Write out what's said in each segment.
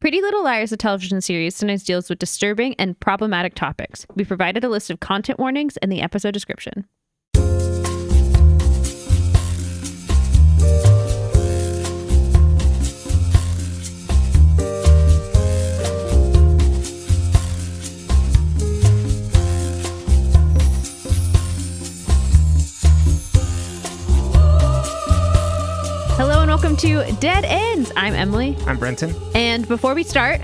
Pretty Little Liars, a television series, sometimes deals with disturbing and problematic topics. We provided a list of content warnings in the episode description. Hello and welcome to Dead Ends. I'm Emily. I'm Brenton. And before we start...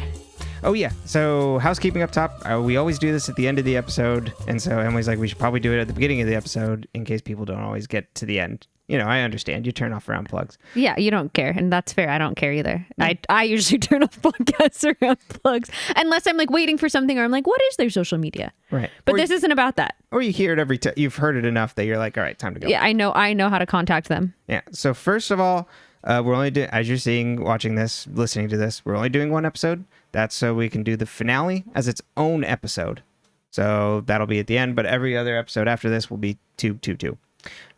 Oh, yeah. So housekeeping up top. We always do this at the end of the episode. And so Emily's like, we should probably do it at the beginning of the episode in case people don't always get to the end. You know, I understand. You turn off around plugs. Yeah, you don't care. And that's fair. I don't care either. I usually turn off podcasts around plugs. Unless I'm like waiting for something or I'm like, what is their social media? Right. But this isn't about that. Or you hear it every time. You've heard it enough that you're like, all right, time to go. Yeah, I know how to contact them. Yeah. So first of all, we're only doing, as you're seeing, watching this, listening to this, we're only doing one episode. That's so we can do the finale as its own episode. So that'll be at the end, but every other episode after this will be 2.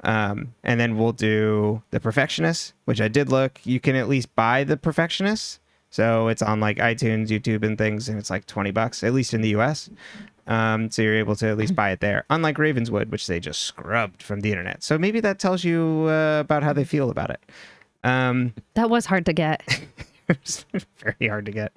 And then we'll do The Perfectionist, which I did look. You can at least buy The Perfectionist. So it's on like iTunes, YouTube, and things, and it's like $20, at least in the US. So you're able to at least buy it there. Unlike Ravenswood, which they just scrubbed from the internet. So maybe that tells you about how they feel about it. That was hard to get. It's very hard to get.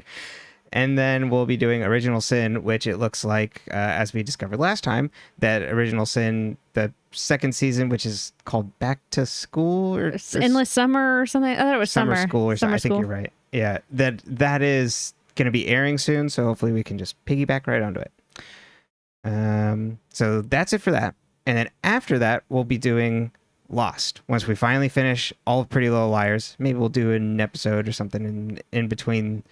And then we'll be doing Original Sin, which it looks like, as we discovered last time, that Original Sin, the second season, which is called Back to School or Endless Summer or something. I thought it was Summer School or something. I think School. you're right. Yeah, that is going to be airing soon, so hopefully we can just piggyback right onto it. So that's it for that. And then after that, we'll be doing Lost. Once we finally finish all of Pretty Little Liars, maybe we'll do an episode or something in between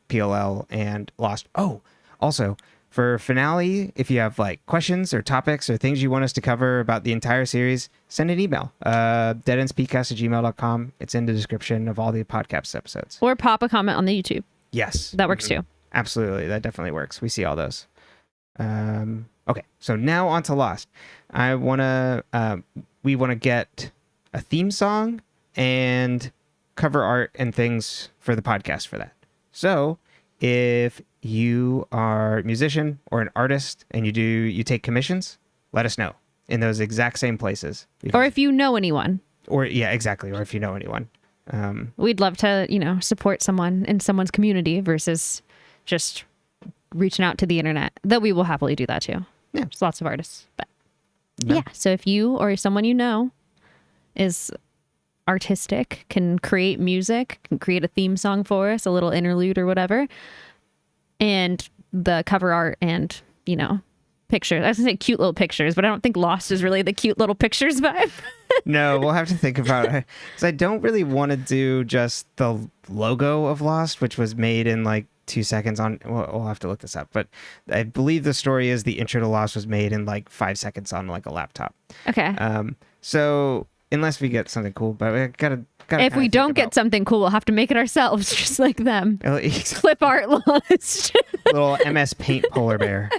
PLL and Lost. Oh, also for finale, if you have like questions or topics or things you want us to cover about the entire series, send an email. deadendspcast@gmail.com. It's in the description of all the podcast episodes. Or pop a comment on the YouTube. Yes. That works too. Absolutely. That definitely works. We see all those. Okay. So now on to Lost. We want to get a theme song and cover art and things for the podcast for that. So if you are a musician or an artist and you take commissions, let us know in those exact same places. Or if you know anyone. Or yeah, exactly. Or if you know anyone. We'd love to, support someone in someone's community versus just reaching out to the internet. Though we will happily do that too. Yeah. There's lots of artists. But No. yeah, so if you or someone you know is artistic, can create music, can create a theme song for us, a little interlude or whatever, and the cover art and, pictures. I was going to say cute little pictures, but I don't think Lost is really the cute little pictures vibe. No, we'll have to think about it. Because I don't really want to do just the logo of Lost, which was made in like 2 seconds on. Well, we'll have to look this up. But I believe the story is the intro to Lost was made in like 5 seconds on like a laptop. Okay. So unless we get something cool, but we gotta if we don't get something cool, we'll have to make it ourselves, just like them. Clip art Lost. Little MS Paint polar bear.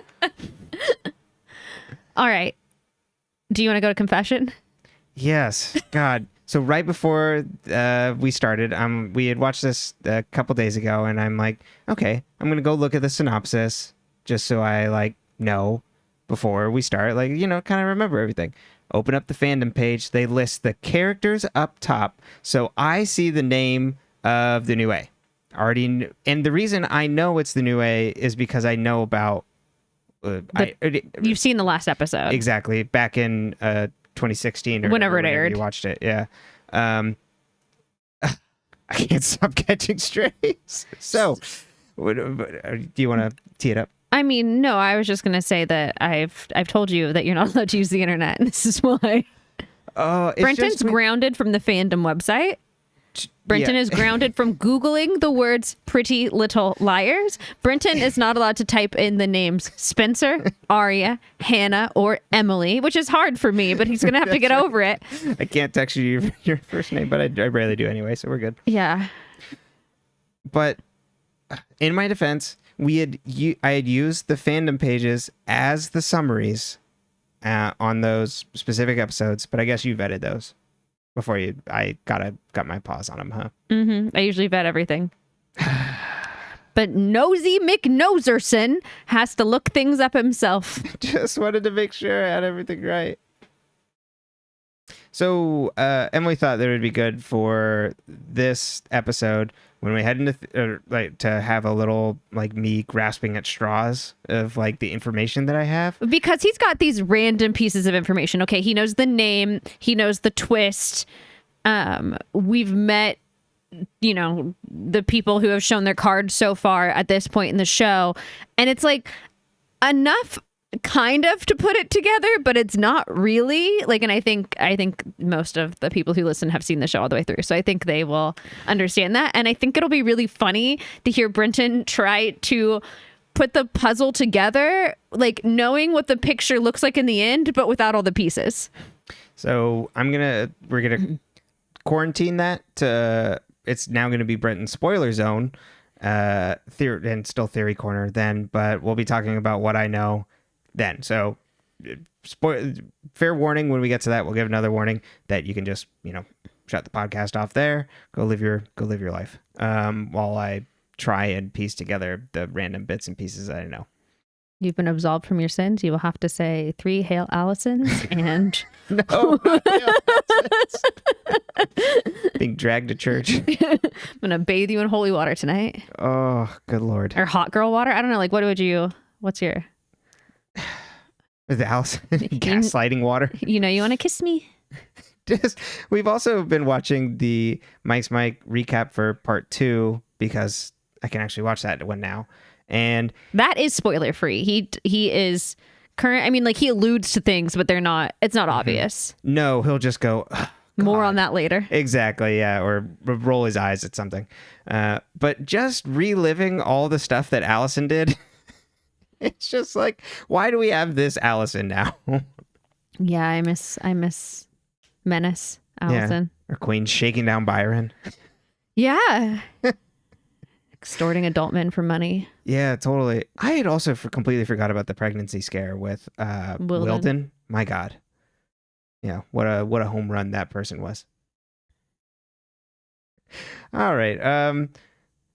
All right. Do you want to go to confession? Yes. God. So right before we started, we had watched this a couple days ago, and I'm like, okay, I'm gonna go look at the synopsis just so I know before we start, kind of remember everything. Open up the fandom page. They list the characters up top, so I see the name of the new A. And the reason I know it's the new A is because I know about. You've seen the last episode. Exactly, back in 2016 or whenever it aired. You watched it, yeah. I can't stop catching strays. So, do you want to tee it up? I mean, no. I was just gonna say that I've told you that you're not allowed to use the internet, and this is why. Brenton's grounded from the fandom website. Brenton is grounded from Googling the words Pretty Little Liars. Brenton is not allowed to type in the names Spencer, Aria, Hannah, or Emily, which is hard for me, but he's going to have to get over it. I can't text you your first name, but I rarely do anyway, so we're good. Yeah. But in my defense, I had used the fandom pages as the summaries on those specific episodes, but I guess you vetted those. Before I got my paws on them, huh? Mm-hmm. I usually vet everything. But Nosy McNoserson has to look things up himself. Just wanted to make sure I had everything right. So Emily thought that it would be good for this episode when we head into to have a little like me grasping at straws of like the information that I have, because he's got these random pieces of information. Okay, he knows the name, he knows the twist. We've met, you know, the people who have shown their cards so far at this point in the show, and it's like enough kind of to put it together, but it's not really like, and I think most of the people who listen have seen the show all the way through, so I think they will understand that. And I think it'll be really funny to hear Brenton try to put the puzzle together, like knowing what the picture looks like in the end, but without all the pieces. So we're gonna quarantine that to, it's now gonna be Brenton's spoiler zone, theory, and still theory corner then, but we'll be talking about what I know then. So fair warning, when we get to that, we'll give another warning that you can just, you know, shut the podcast off there, go live your life, while I try and piece together the random bits and pieces that I know. You've been absolved from your sins. You will have to say 3 Hail Allisons and no, being dragged to church. I'm gonna bathe you in holy water tonight. Oh, good Lord. Or hot girl water. I don't know, like what's your With Allison, gaslighting water. You know, you want to kiss me? We've also been watching the Mike's Mike recap for part 2 because I can actually watch that one now, and that is spoiler free. He is current. I mean, like he alludes to things, but they're not. It's not obvious. No, he'll just go. More on that later. Exactly, yeah, or roll his eyes at something. But just reliving all the stuff that Allison did. It's just like, why do we have this Allison now? Yeah, I miss Menace Allison. Yeah. Or Queen shaking down Byron. Yeah. Extorting adult men for money. Yeah, totally. I had also completely forgot about the pregnancy scare with Wilden. My God. Yeah, what a home run that person was. All right.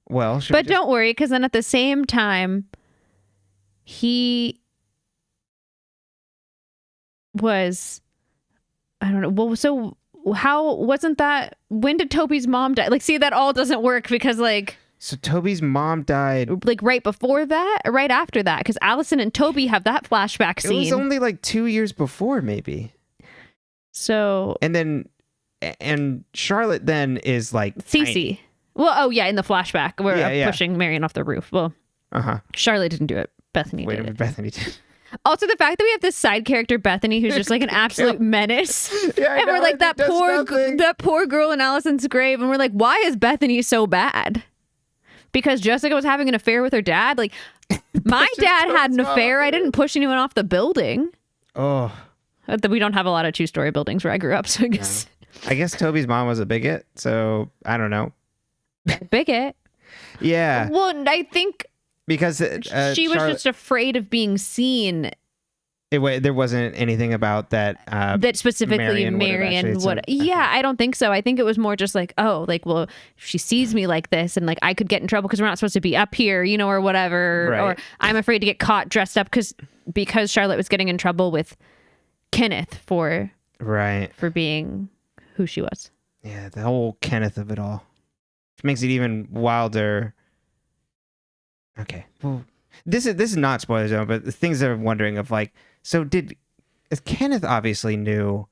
Well, but don't worry, because then at the same time, he was, I don't know. Well, so how wasn't that? When did Toby's mom die? Like, see, that all doesn't work because, like. So Toby's mom died. Like right before that, or right after that, because Allison and Toby have that flashback scene. It was only like 2 years before, maybe. So. And Charlotte then is like Cece. Well, oh yeah, in the flashback, we're pushing Marion off the roof. Well, Charlotte didn't do it. Bethany did it. Bethany did. Also, the fact that we have this side character, Bethany, who's just like an absolute menace. Yeah, and we're like that poor girl in Allison's grave, and we're like, why is Bethany so bad? Because Jessica was having an affair with her dad. Like, my dad had an affair. I didn't push anyone off the building. Oh, we don't have a lot of 2-story buildings where I grew up, so I guess. I guess Toby's mom was a bigot, so I don't know. Bigot. Yeah. Well, I think. Because she was just afraid of being seen. There wasn't anything about that. That specifically Marion would. Yeah, I don't think so. I think it was more just like, oh, like, well, if she sees me like this, and like I could get in trouble because we're not supposed to be up here, you know, or whatever. Right. Or I'm afraid to get caught dressed up because Charlotte was getting in trouble with Kenneth for being who she was. Yeah, the whole Kenneth of it all, which makes it even wilder. Okay, well, this is not spoiler zone, but the things that I'm wondering of, like, so Kenneth obviously knew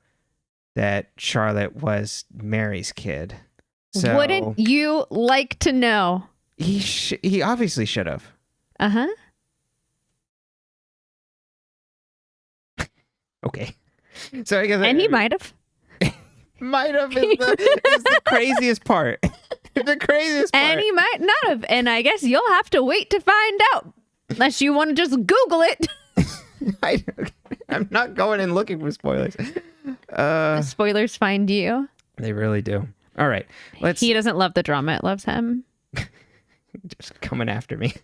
that Charlotte was Mary's kid. So wouldn't you like to know? He obviously should have. Uh-huh. Okay. So I guess, and he might have. Might have is the craziest part. The craziest part. And he might not have. And I guess you'll have to wait to find out. Unless you want to just Google it. I'm not going and looking for spoilers. The spoilers find you. They really do. All right. He doesn't love the drama. It loves him. Just coming after me.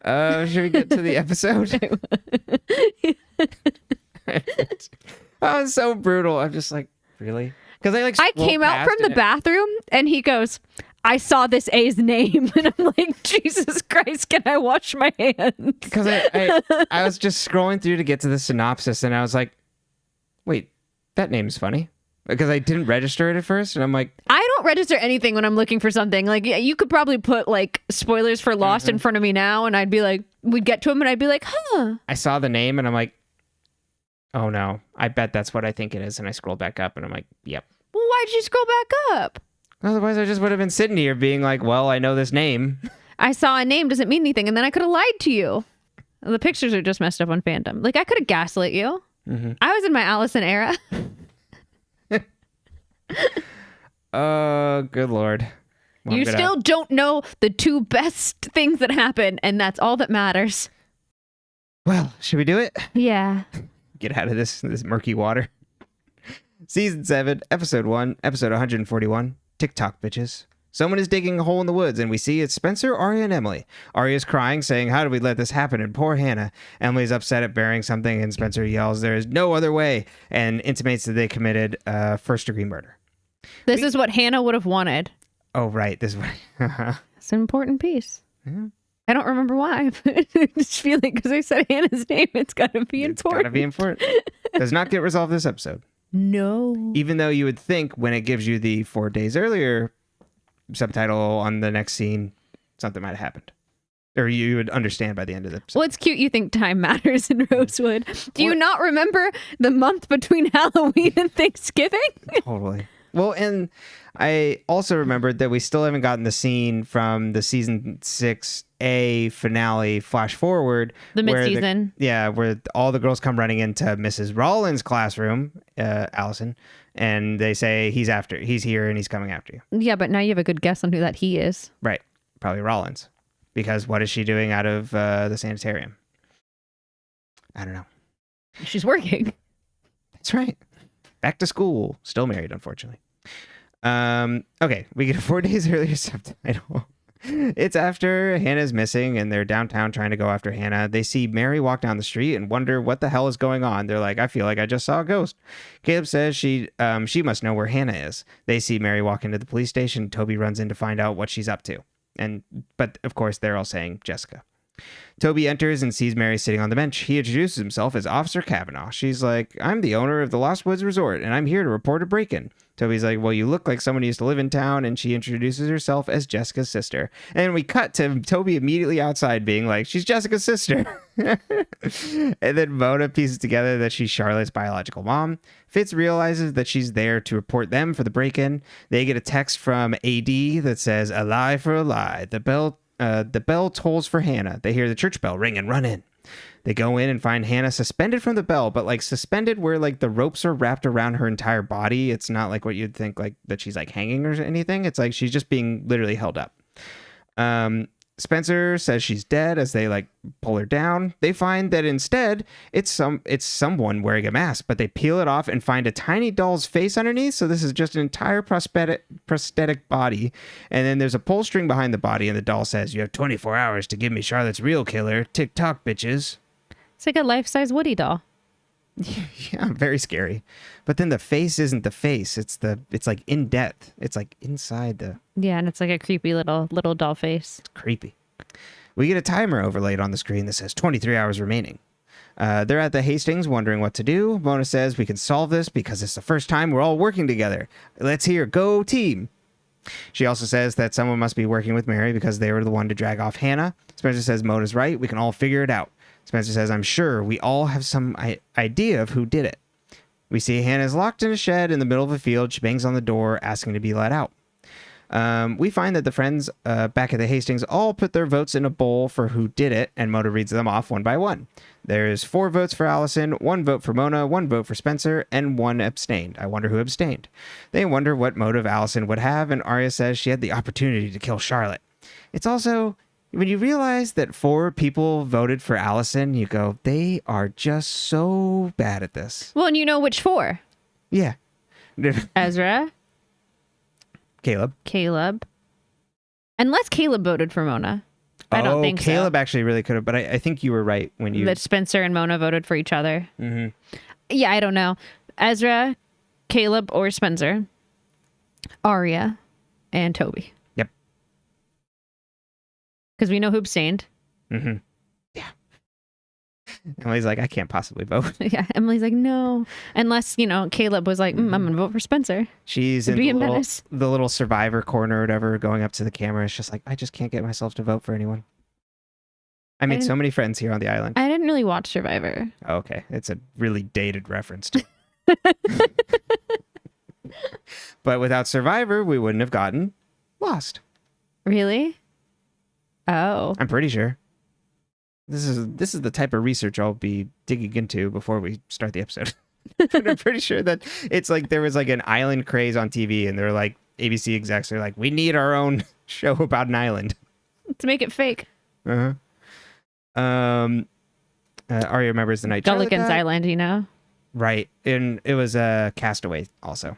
Should we get to the episode? Oh, it's so brutal. I'm just like, really? Because I came out from the bathroom and he goes, I saw this A's name and I'm like, Jesus Christ, can I wash my hands? Because I was just scrolling through to get to the synopsis and I was like, wait, that name's funny. Because I didn't register it at first, and I'm like, I don't register anything when I'm looking for something. Like, you could probably put like spoilers for Lost in front of me now, and I'd be like, we'd get to them, and I'd be like, huh. I saw the name, and I'm like, oh no, I bet that's what I think it is. And I scrolled back up, and I'm like, yep. Well, why'd you scroll back up? Otherwise, I just would have been sitting here being like, well, I know this name. I saw a name doesn't mean anything, and then I could have lied to you. The pictures are just messed up on fandom. Like, I could have gaslit you. I was in my Allison era. Good Lord. Well, you still don't know the two best things that happen, and that's all that matters. Well, should we do it? Yeah. Get out of this murky water. Season 7, Episode 1, Episode 141, TikTok bitches. Someone is digging a hole in the woods, and we see it's Spencer, Aria, and Emily. Aria's crying, saying, how did we let this happen? And poor Hannah. Emily's upset at burying something, and Spencer yells, there is no other way, and intimates that they committed first-degree murder. This is what Hannah would have wanted. Oh, right. This is what... It's an important piece. Yeah. I don't remember why, but I just feel like because I said Hannah's name, it's got to be important. It's got to be important. Does not get resolved this episode. No. Even though you would think when it gives you the 4 days earlier subtitle on the next scene, something might have happened. Or you would understand by the end of the episode. Well, it's cute you think time matters in Rosewood. Do you not remember the month between Halloween and Thanksgiving? Totally. Well, and I also remembered that we still haven't gotten the scene from the season 6A finale flash forward. The mid-season. Where all the girls come running into Mrs. Rollins' classroom, Allison, and they say he's here and he's coming after you. Yeah, but now you have a good guess on who that he is. Right. Probably Rollins. Because what is she doing out of the sanitarium? I don't know. She's working. That's right. Back to school. Still married, unfortunately. Okay, we get a 4 days earlier subtitle. It's after Hannah's missing and they're downtown trying to go after Hannah. They see Mary walk down the street and wonder what the hell is going on. They're like, I feel like I just saw a ghost. Caleb says she must know where Hannah is. They see Mary walk into the police station. Toby runs in to find out what she's up to. But of course, they're all saying Jessica. Toby enters and sees Mary sitting on the bench. He introduces himself as Officer Kavanaugh. She's like, I'm the owner of the Lost Woods Resort, and I'm here to report a break-in. Toby's like, well, you look like someone who used to live in town, and she introduces herself as Jessica's sister. And we cut to Toby immediately outside being like, she's Jessica's sister. And then Mona pieces together that she's Charlotte's biological mom. Fitz realizes that she's there to report them for the break-in. They get a text from AD that says, a lie for a lie. The bell tolls for Hannah. They hear the church bell ring and run in. They go in and find Hannah suspended from the bell, but like suspended where like the ropes are wrapped around her entire body. It's not like what you'd think like that she's like hanging or anything. It's like she's just being literally held up. Spencer says she's dead as they like pull her down. They find that instead it's someone wearing a mask, but they peel it off and find a tiny doll's face underneath. So this is just an entire prosthetic body. And then there's a pull string behind the body, and the doll says, you have 24 hours to give me Charlotte's real killer. TikTok, bitches. It's like a life-size Woody doll. Yeah, very scary. But then the face isn't the face. It's like in depth. It's like inside the... Yeah, and it's like a creepy little doll face. It's creepy. We get a timer overlaid on the screen that says 23 hours remaining. They're at the Hastings wondering what to do. Mona says we can solve this because it's the first time we're all working together. Let's hear, go team. She also says that someone must be working with Mary because they were the one to drag off Hannah. Spencer says Mona's right. We can all figure it out. Spencer says, I'm sure we all have some idea of who did it. We see Hannah's locked in a shed in the middle of a field. She bangs on the door, asking to be let out. We find that the friends back at the Hastings all put their votes in a bowl for who did it, and Mona reads them off one by one. There's 4 votes for Allison, 1 vote for Mona, 1 vote for Spencer, and 1 abstained. I wonder who abstained. They wonder what motive Allison would have, and Aria says she had the opportunity to kill Charlotte. It's also... when you realize that 4 people voted for Allison, you go, they are just so bad at this. Well, and you know which 4? Yeah. Ezra. Caleb. Unless Caleb voted for Mona. I don't think Caleb actually really could have, but I think you were right when you... that Spencer and Mona voted for each other. Mm-hmm. Yeah, I don't know. Ezra, Caleb, or Spencer. Aria, and Toby. Yep. Because we know Hoop stained. Mm-hmm. Yeah. Emily's like, I can't possibly vote. Yeah, Emily's like, no. Unless, Caleb was like, I'm going to vote for Spencer. She's in the little survivor corner or whatever, going up to the camera. It's just like, I just can't get myself to vote for anyone. I made so many friends here on the island. I didn't really watch Survivor. Oh, okay. It's a really dated reference to But without Survivor, we wouldn't have gotten Lost. Really? Oh. I'm pretty sure. This is the type of research I'll be digging into before we start the episode. I'm pretty sure that it's like there was like an island craze on TV, and they're like ABC execs are like, we need our own show about an island to make it fake. Uh-huh. Aria remembers the night Gulligan's Island, Right, and it was a Castaway also.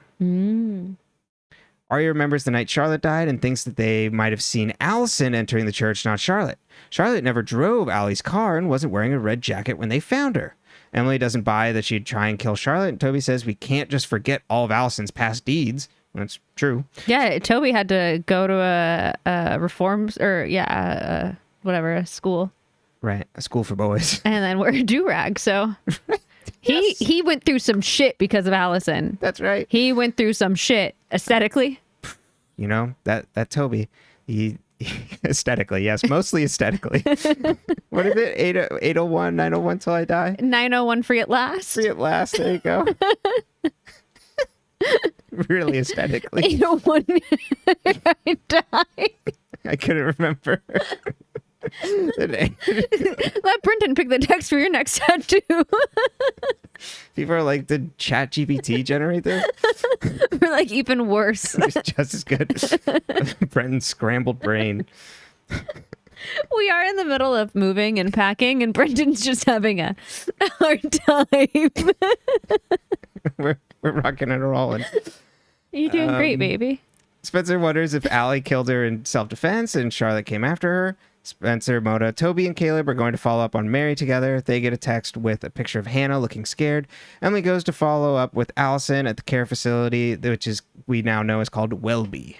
Aria remembers the night Charlotte died and thinks that they might have seen Allison entering the church, not Charlotte. Charlotte never drove Allie's car and wasn't wearing a red jacket when they found her. Emily doesn't buy that she'd try and kill Charlotte, and Toby says we can't just forget all of Allison's past deeds. That's true. Yeah, Toby had to go to a reforms a school. Right, a school for boys. And then wear a do-rag, so... Yes. He went through some shit because of Allison. That's right. He went through some shit aesthetically. That Toby, he aesthetically, yes, mostly aesthetically. What is it? 801, 901 till I die? 901 free at last. Free at last. There you go. Really aesthetically. 801 I die. I couldn't remember. Let Brenton pick the text for your next tattoo. People are like, did Chat GPT generate this? We're like even worse. It's just as good. Brenton's scrambled brain. We are in the middle of moving and packing, and Brenton's just having a hard time. We're rocking and rolling. You're doing great, baby. Spencer wonders if Allie killed her in self-defense and Charlotte came after her. Spencer, Mona, Toby, and Caleb are going to follow up on Mary together. They get a text with a picture of Hannah looking scared. Emily goes to follow up with Allison at the care facility, which we now know is called Welby.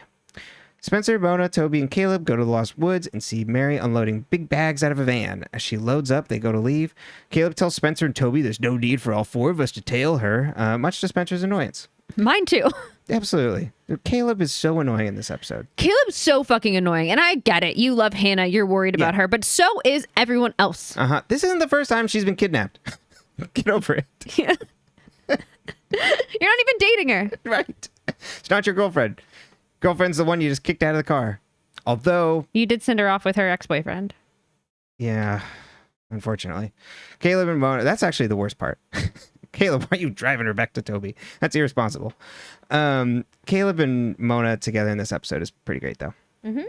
Spencer, Mona, Toby, and Caleb go to the Lost Woods and see Mary unloading big bags out of a van. As she loads up, they go to leave. Caleb tells Spencer and Toby there's no need for all four of us to tail her, much to Spencer's annoyance. Mine too. Absolutely. Caleb is so annoying in this episode. Caleb's so fucking annoying. And I get it. You love Hannah. You're worried about her. But so is everyone else. Uh-huh. This isn't the first time she's been kidnapped. Get over it. Yeah. You're not even dating her. Right. It's not your girlfriend. Girlfriend's the one you just kicked out of the car. Although... You did send her off with her ex-boyfriend. Yeah. Unfortunately. Caleb and Mona... That's actually the worst part. Caleb, why are you driving her back to Toby? That's irresponsible. Caleb and Mona together in this episode is pretty great, though. Mm-hmm.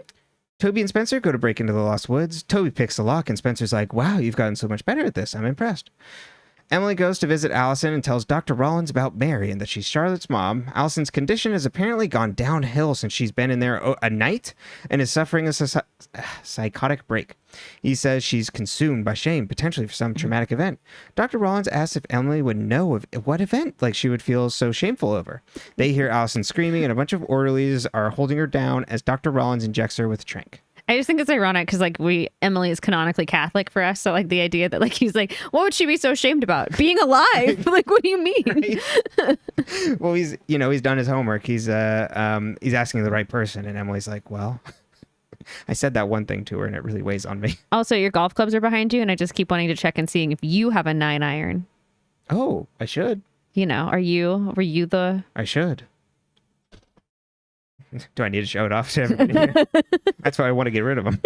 Toby and Spencer go to break into the Lost Woods. Toby picks the lock, and Spencer's like, wow, you've gotten so much better at this. I'm impressed. Emily goes to visit Allison and tells Dr. Rollins about Mary and that she's Charlotte's mom. Allison's condition has apparently gone downhill since she's been in there a night and is suffering a psychotic break. He says she's consumed by shame, potentially for some traumatic event. Dr. Rollins asks if Emily would know of what event she would feel so shameful over. They hear Allison screaming, and a bunch of orderlies are holding her down as Dr. Rollins injects her with a trank. I just think it's ironic because Emily is canonically Catholic for us, so the idea that he's like, what would she be so ashamed about? Being alive? What do you mean? Right? Well, he's done his homework. He's asking the right person, and Emily's like, well, I said that one thing to her, and it really weighs on me. Also, your golf clubs are behind you, and I just keep wanting to check and seeing if you have a 9-iron. Oh, I should. Were you the? I should. Do I need to show it off to everybody here? That's why I want to get rid of them.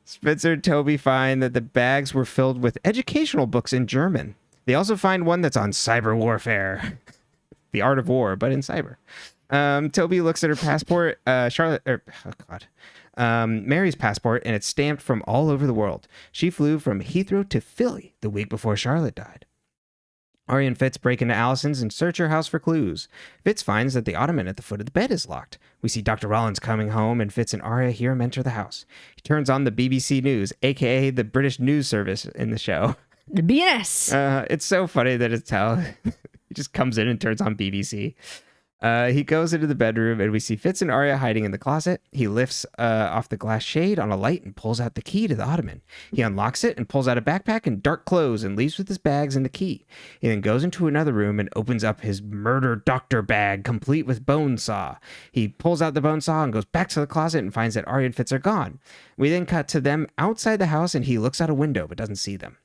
Spencer and Toby find that the bags were filled with educational books in German. They also find one that's on cyber warfare. The art of war, but in cyber. Toby looks at her passport, Mary's passport, and it's stamped from all over the world. She flew from Heathrow to Philly the week before Charlotte died. Aria and Fitz break into Allison's and search her house for clues. Fitz finds that the ottoman at the foot of the bed is locked. We see Dr. Rollins coming home, and Fitz and Aria hear him enter the house. He turns on the BBC News, a.k.a. the British news service in the show. The BS. It's so funny that it's how he just comes in and turns on BBC. He goes into the bedroom and we see Fitz and Aria hiding in the closet. He lifts off the glass shade on a light and pulls out the key to the ottoman. He unlocks it and pulls out a backpack and dark clothes and leaves with his bags and the key. He then goes into another room and opens up his murder doctor bag complete with bone saw. He pulls out the bone saw and goes back to the closet and finds that Aria and Fitz are gone. We then cut to them outside the house and he looks out a window but doesn't see them.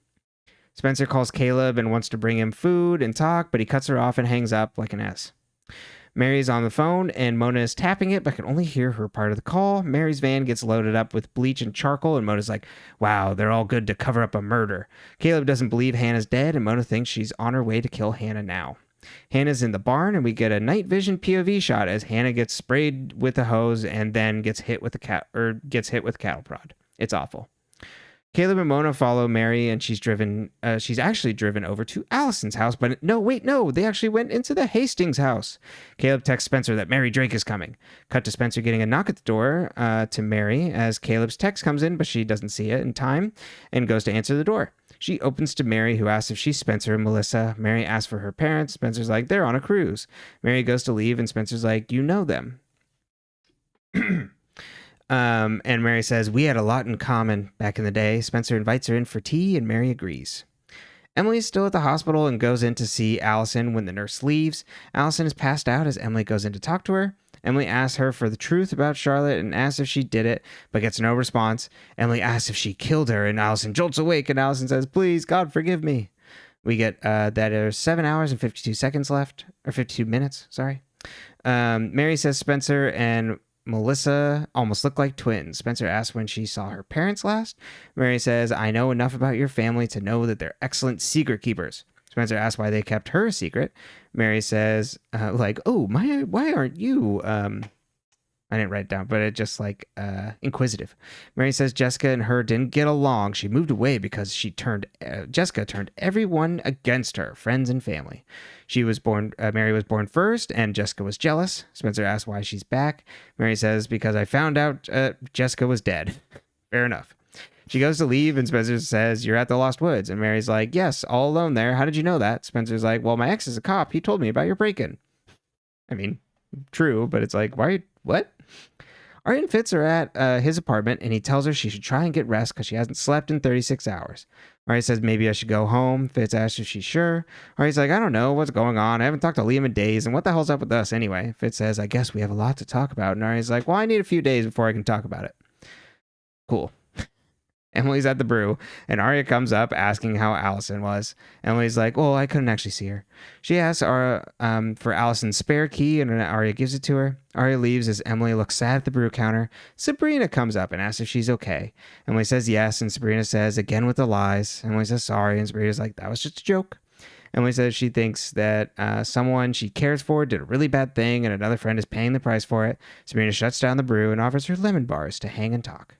Spencer calls Caleb and wants to bring him food and talk, but he cuts her off and hangs up like an S. Mary's on the phone and Mona is tapping it but can only hear her part of the call. Mary's van gets loaded up with bleach and charcoal and Mona's like, wow, they're all good to cover up a murder. Caleb doesn't believe Hannah's dead and Mona thinks she's on her way to kill Hannah now. Hannah's in the barn and we get a night vision POV shot as Hannah gets sprayed with a hose and then gets hit with a cattle prod. It's awful. Caleb and Mona follow Mary and she's actually driven over to Allison's house, but no, they actually went into the Hastings house. Caleb texts Spencer that Mary Drake is coming. Cut to Spencer getting a knock at the door to Mary as Caleb's text comes in, but she doesn't see it in time and goes to answer the door. She opens to Mary, who asks if she's Spencer and Melissa. Mary asks for her parents. Spencer's like, they're on a cruise. Mary goes to leave and Spencer's like, you know them. And Mary says, we had a lot in common back in the day. Spencer invites her in for tea and Mary agrees. Emily's still at the hospital and goes in to see Allison when the nurse leaves. Allison is passed out as Emily goes in to talk to her. Emily asks her for the truth about Charlotte and asks if she did it, but gets no response. Emily asks if she killed her and Allison jolts awake and Allison says, please, God, forgive me. We get that there's 7 hours and 52 seconds left, or 52 minutes, sorry. Mary says Spencer and Melissa almost look like twins. Spencer asks when she saw her parents last. Mary says, I know enough about your family to know that they're excellent secret keepers. Spencer asks why they kept her a secret. Mary says, why aren't you, I didn't write it down, but it just inquisitive. Mary says Jessica and her didn't get along. She moved away because Jessica turned everyone against her, friends and family. Mary was born first and Jessica was jealous. Spencer asks why she's back. Mary says, because I found out Jessica was dead. Fair enough. She goes to leave and Spencer says, you're at the Lost Woods. And Mary's like, yes, all alone there. How did you know that? Spencer's like, well, my ex is a cop. He told me about your break-in. I mean, true, but it's like, why? What? Aria and Fitz are at his apartment and he tells her she should try and get rest because she hasn't slept in 36 hours. Aria says maybe I should go home. Fitz asks if she's sure. Aria's like, I don't know what's going on. I haven't talked to Liam in days and what the hell's up with us anyway? Fitz says, I guess we have a lot to talk about. And Aria's like, well, I need a few days before I can talk about it. Cool. Emily's at the brew, and Aria comes up asking how Allison was. Emily's like, well, I couldn't actually see her. She asks Aria for Allison's spare key, and Aria gives it to her. Aria leaves as Emily looks sad at the brew counter. Sabrina comes up and asks if she's okay. Emily says yes, and Sabrina says, again with the lies. Emily says sorry, and Sabrina's like, that was just a joke. Emily says she thinks that someone she cares for did a really bad thing, and another friend is paying the price for it. Sabrina shuts down the brew and offers her lemon bars to hang and talk.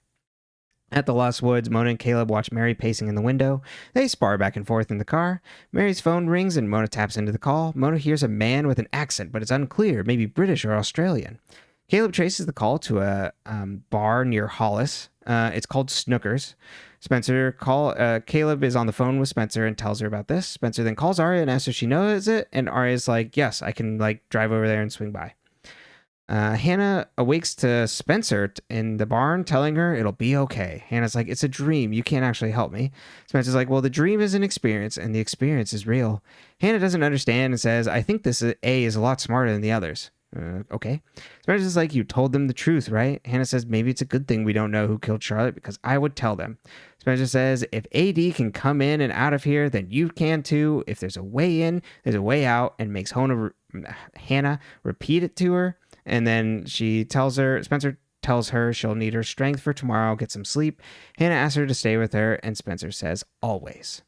At the Lost Woods, Mona and Caleb watch Mary pacing in the window. They spar back and forth in the car. Mary's phone rings and Mona taps into the call. Mona hears a man with an accent, but it's unclear, maybe British or Australian. Caleb traces the call to a bar near Hollis. It's called Snookers. Caleb is on the phone with Spencer and tells her about this. Spencer then calls Aria and asks if she knows it, and Aria's like, yes, I can drive over there and swing by. Hannah awakes to Spencer in the barn telling her it'll be okay. Hannah's like, it's a dream. You can't actually help me. Spencer's like, well, the dream is an experience and the experience is real. Hannah doesn't understand and says, I think this A is a lot smarter than the others. Okay. Spencer's like, you told them the truth, right? Hannah says, maybe it's a good thing we don't know who killed Charlotte because I would tell them. Spencer says, if AD can come in and out of here, then you can too. If there's a way in, there's a way out, and makes Hannah repeat it to her. And then Spencer tells her she'll need her strength for tomorrow, get some sleep. Hannah asks her to stay with her, and Spencer says, always.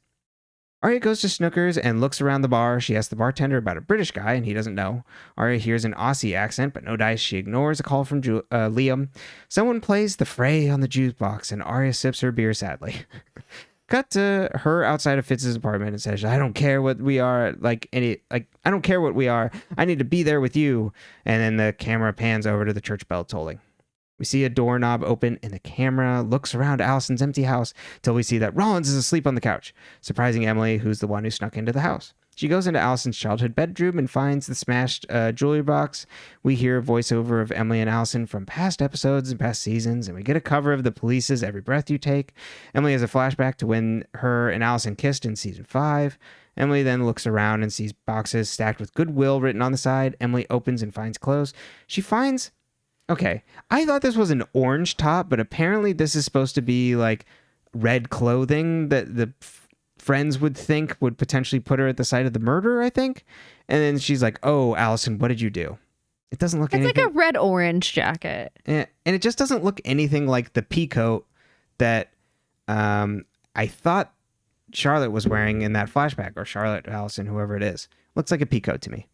Aria goes to Snookers and looks around the bar. She asks the bartender about a British guy, and he doesn't know. Aria hears an Aussie accent, but no dice. She ignores a call from Liam. Someone plays The Fray on the jukebox, and Aria sips her beer sadly. Cut to her outside of Fitz's apartment and says, I don't care what we are, I don't care what we are. I need to be there with you. And then the camera pans over to the church bell tolling. We see a doorknob open and the camera looks around Allison's empty house till we see that Rollins is asleep on the couch, surprising Emily, who's the one who snuck into the house. She goes into Allison's childhood bedroom and finds the smashed jewelry box. We hear a voiceover of Emily and Allison from past episodes and past seasons, and we get a cover of the Police's Every Breath You Take. Emily has a flashback to when her and Allison kissed in season 5. Emily then looks around and sees boxes stacked with goodwill written on the side. Emily opens and finds clothes. She finds... Okay, I thought this was an orange top, but apparently this is supposed to be like red clothing that the friends would think would potentially put her at the site of the murder, I think. And then she's like, "Oh, Allison, what did you do?" It doesn't look anything... It's like a red-orange jacket. And it just doesn't look anything like the pea coat that I thought Charlotte was wearing in that flashback, or Charlotte, Allison, whoever it is. Looks like a pea coat to me.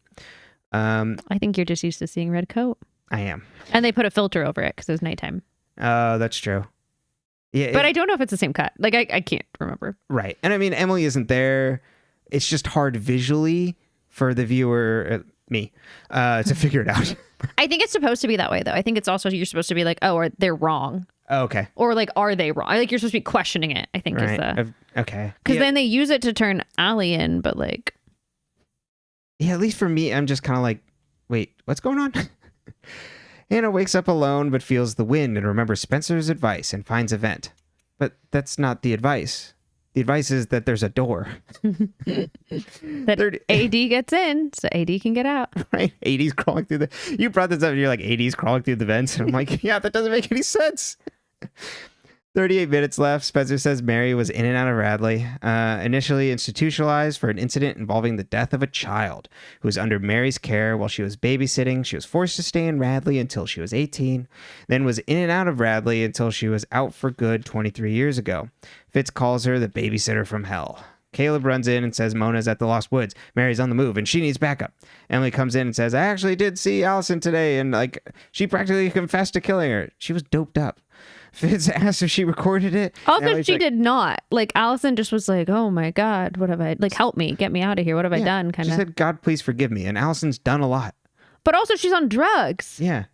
I think you're just used to seeing red coat. I am. And they put a filter over it because it was nighttime. Oh, that's true. Yeah, but I don't know if it's the same cut. Like, I can't remember. Right. And I mean, Emily isn't there. It's just hard visually for the viewer, me, to figure it out. I think it's supposed to be that way, though. I think it's also, you're supposed to be like, oh, they're wrong. Oh, okay. Or like, are they wrong? Like, you're supposed to be questioning it, I think. Right. Is the... Okay. Because then they use it to turn Allie in, but like... Yeah, at least for me, I'm just kind of like, wait, what's going on? Hannah wakes up alone but feels the wind and remembers Spencer's advice and finds a vent. But that's not the advice. The advice is that there's a door. That AD gets in, so AD can get out. Right? AD's crawling through the... You brought this up and you're like, AD's crawling through the vents. And I'm like, yeah, that doesn't make any sense. 38 minutes left. Spencer says Mary was in and out of Radley, initially institutionalized for an incident involving the death of a child who was under Mary's care while she was babysitting. She was forced to stay in Radley until she was 18, then was in and out of Radley until she was out for good 23 years ago. Fitz calls her the babysitter from hell. Caleb runs in and says Mona's at the Lost Woods. Mary's on the move and she needs backup. Emily comes in and says, I actually did see Allison today and like she practically confessed to killing her. She was doped up. Fitz asked if she recorded it. Also, she did not. Like, Allison just was like, oh my God, what have I... Like, help me, get me out of here. What have I done? Kind of. She said, God, please forgive me. And Allison's done a lot. But also, she's on drugs. Yeah.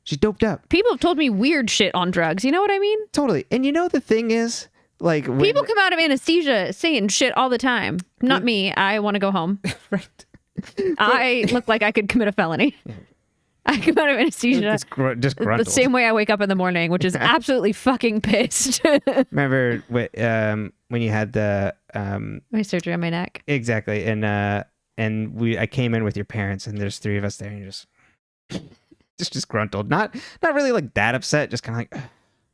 She's doped up. People have told me weird shit on drugs. You know what I mean? Totally. And you know the thing is, like... People come out of anesthesia saying shit all the time. Not me. I want to go home. Right. I look like I could commit a felony. Yeah. I come out of anesthesia the same way I wake up in the morning, which is absolutely fucking pissed. Remember when you had the my surgery on my neck? Exactly, and I came in with your parents, and there's 3 of us there, and you're just disgruntled, not really like that upset, just kind of like,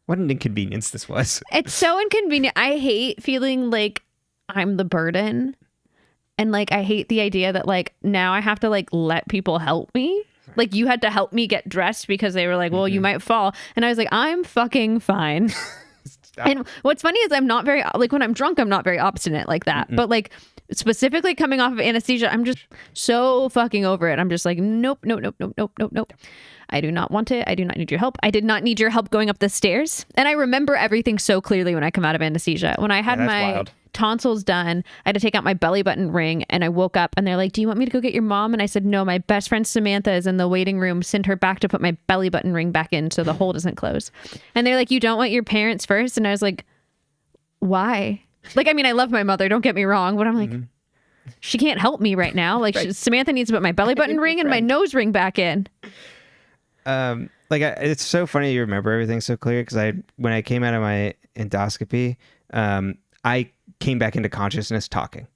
what an inconvenience this was. It's so inconvenient. I hate feeling like I'm the burden, and like I hate the idea that like now I have to like let people help me. Like, you had to help me get dressed because they were like, well, you might fall. And I was like, I'm fucking fine. And what's funny is I'm not very, like, when I'm drunk, I'm not very obstinate like that. But, like, specifically coming off of anesthesia, I'm just so fucking over it. I'm just like, nope. I do not want it. I do not need your help. I did not need your help going up the stairs. And I remember everything so clearly when I come out of anesthesia. When I had my tonsils done, I had to take out my belly button ring, and I woke up and they're like, do you want me to go get your mom? And I said, no, my best friend Samantha is in the waiting room. Send her back to put my belly button ring back in so the hole doesn't close. And they're like, you don't want your parents first? And I was like, why? Like, I mean, I love my mother, don't get me wrong, but I'm like, she can't help me right now. Like, Samantha needs to put my belly button ring and my nose ring back in. It's so funny you remember everything so clear, because when I came out of my endoscopy, I came back into consciousness talking.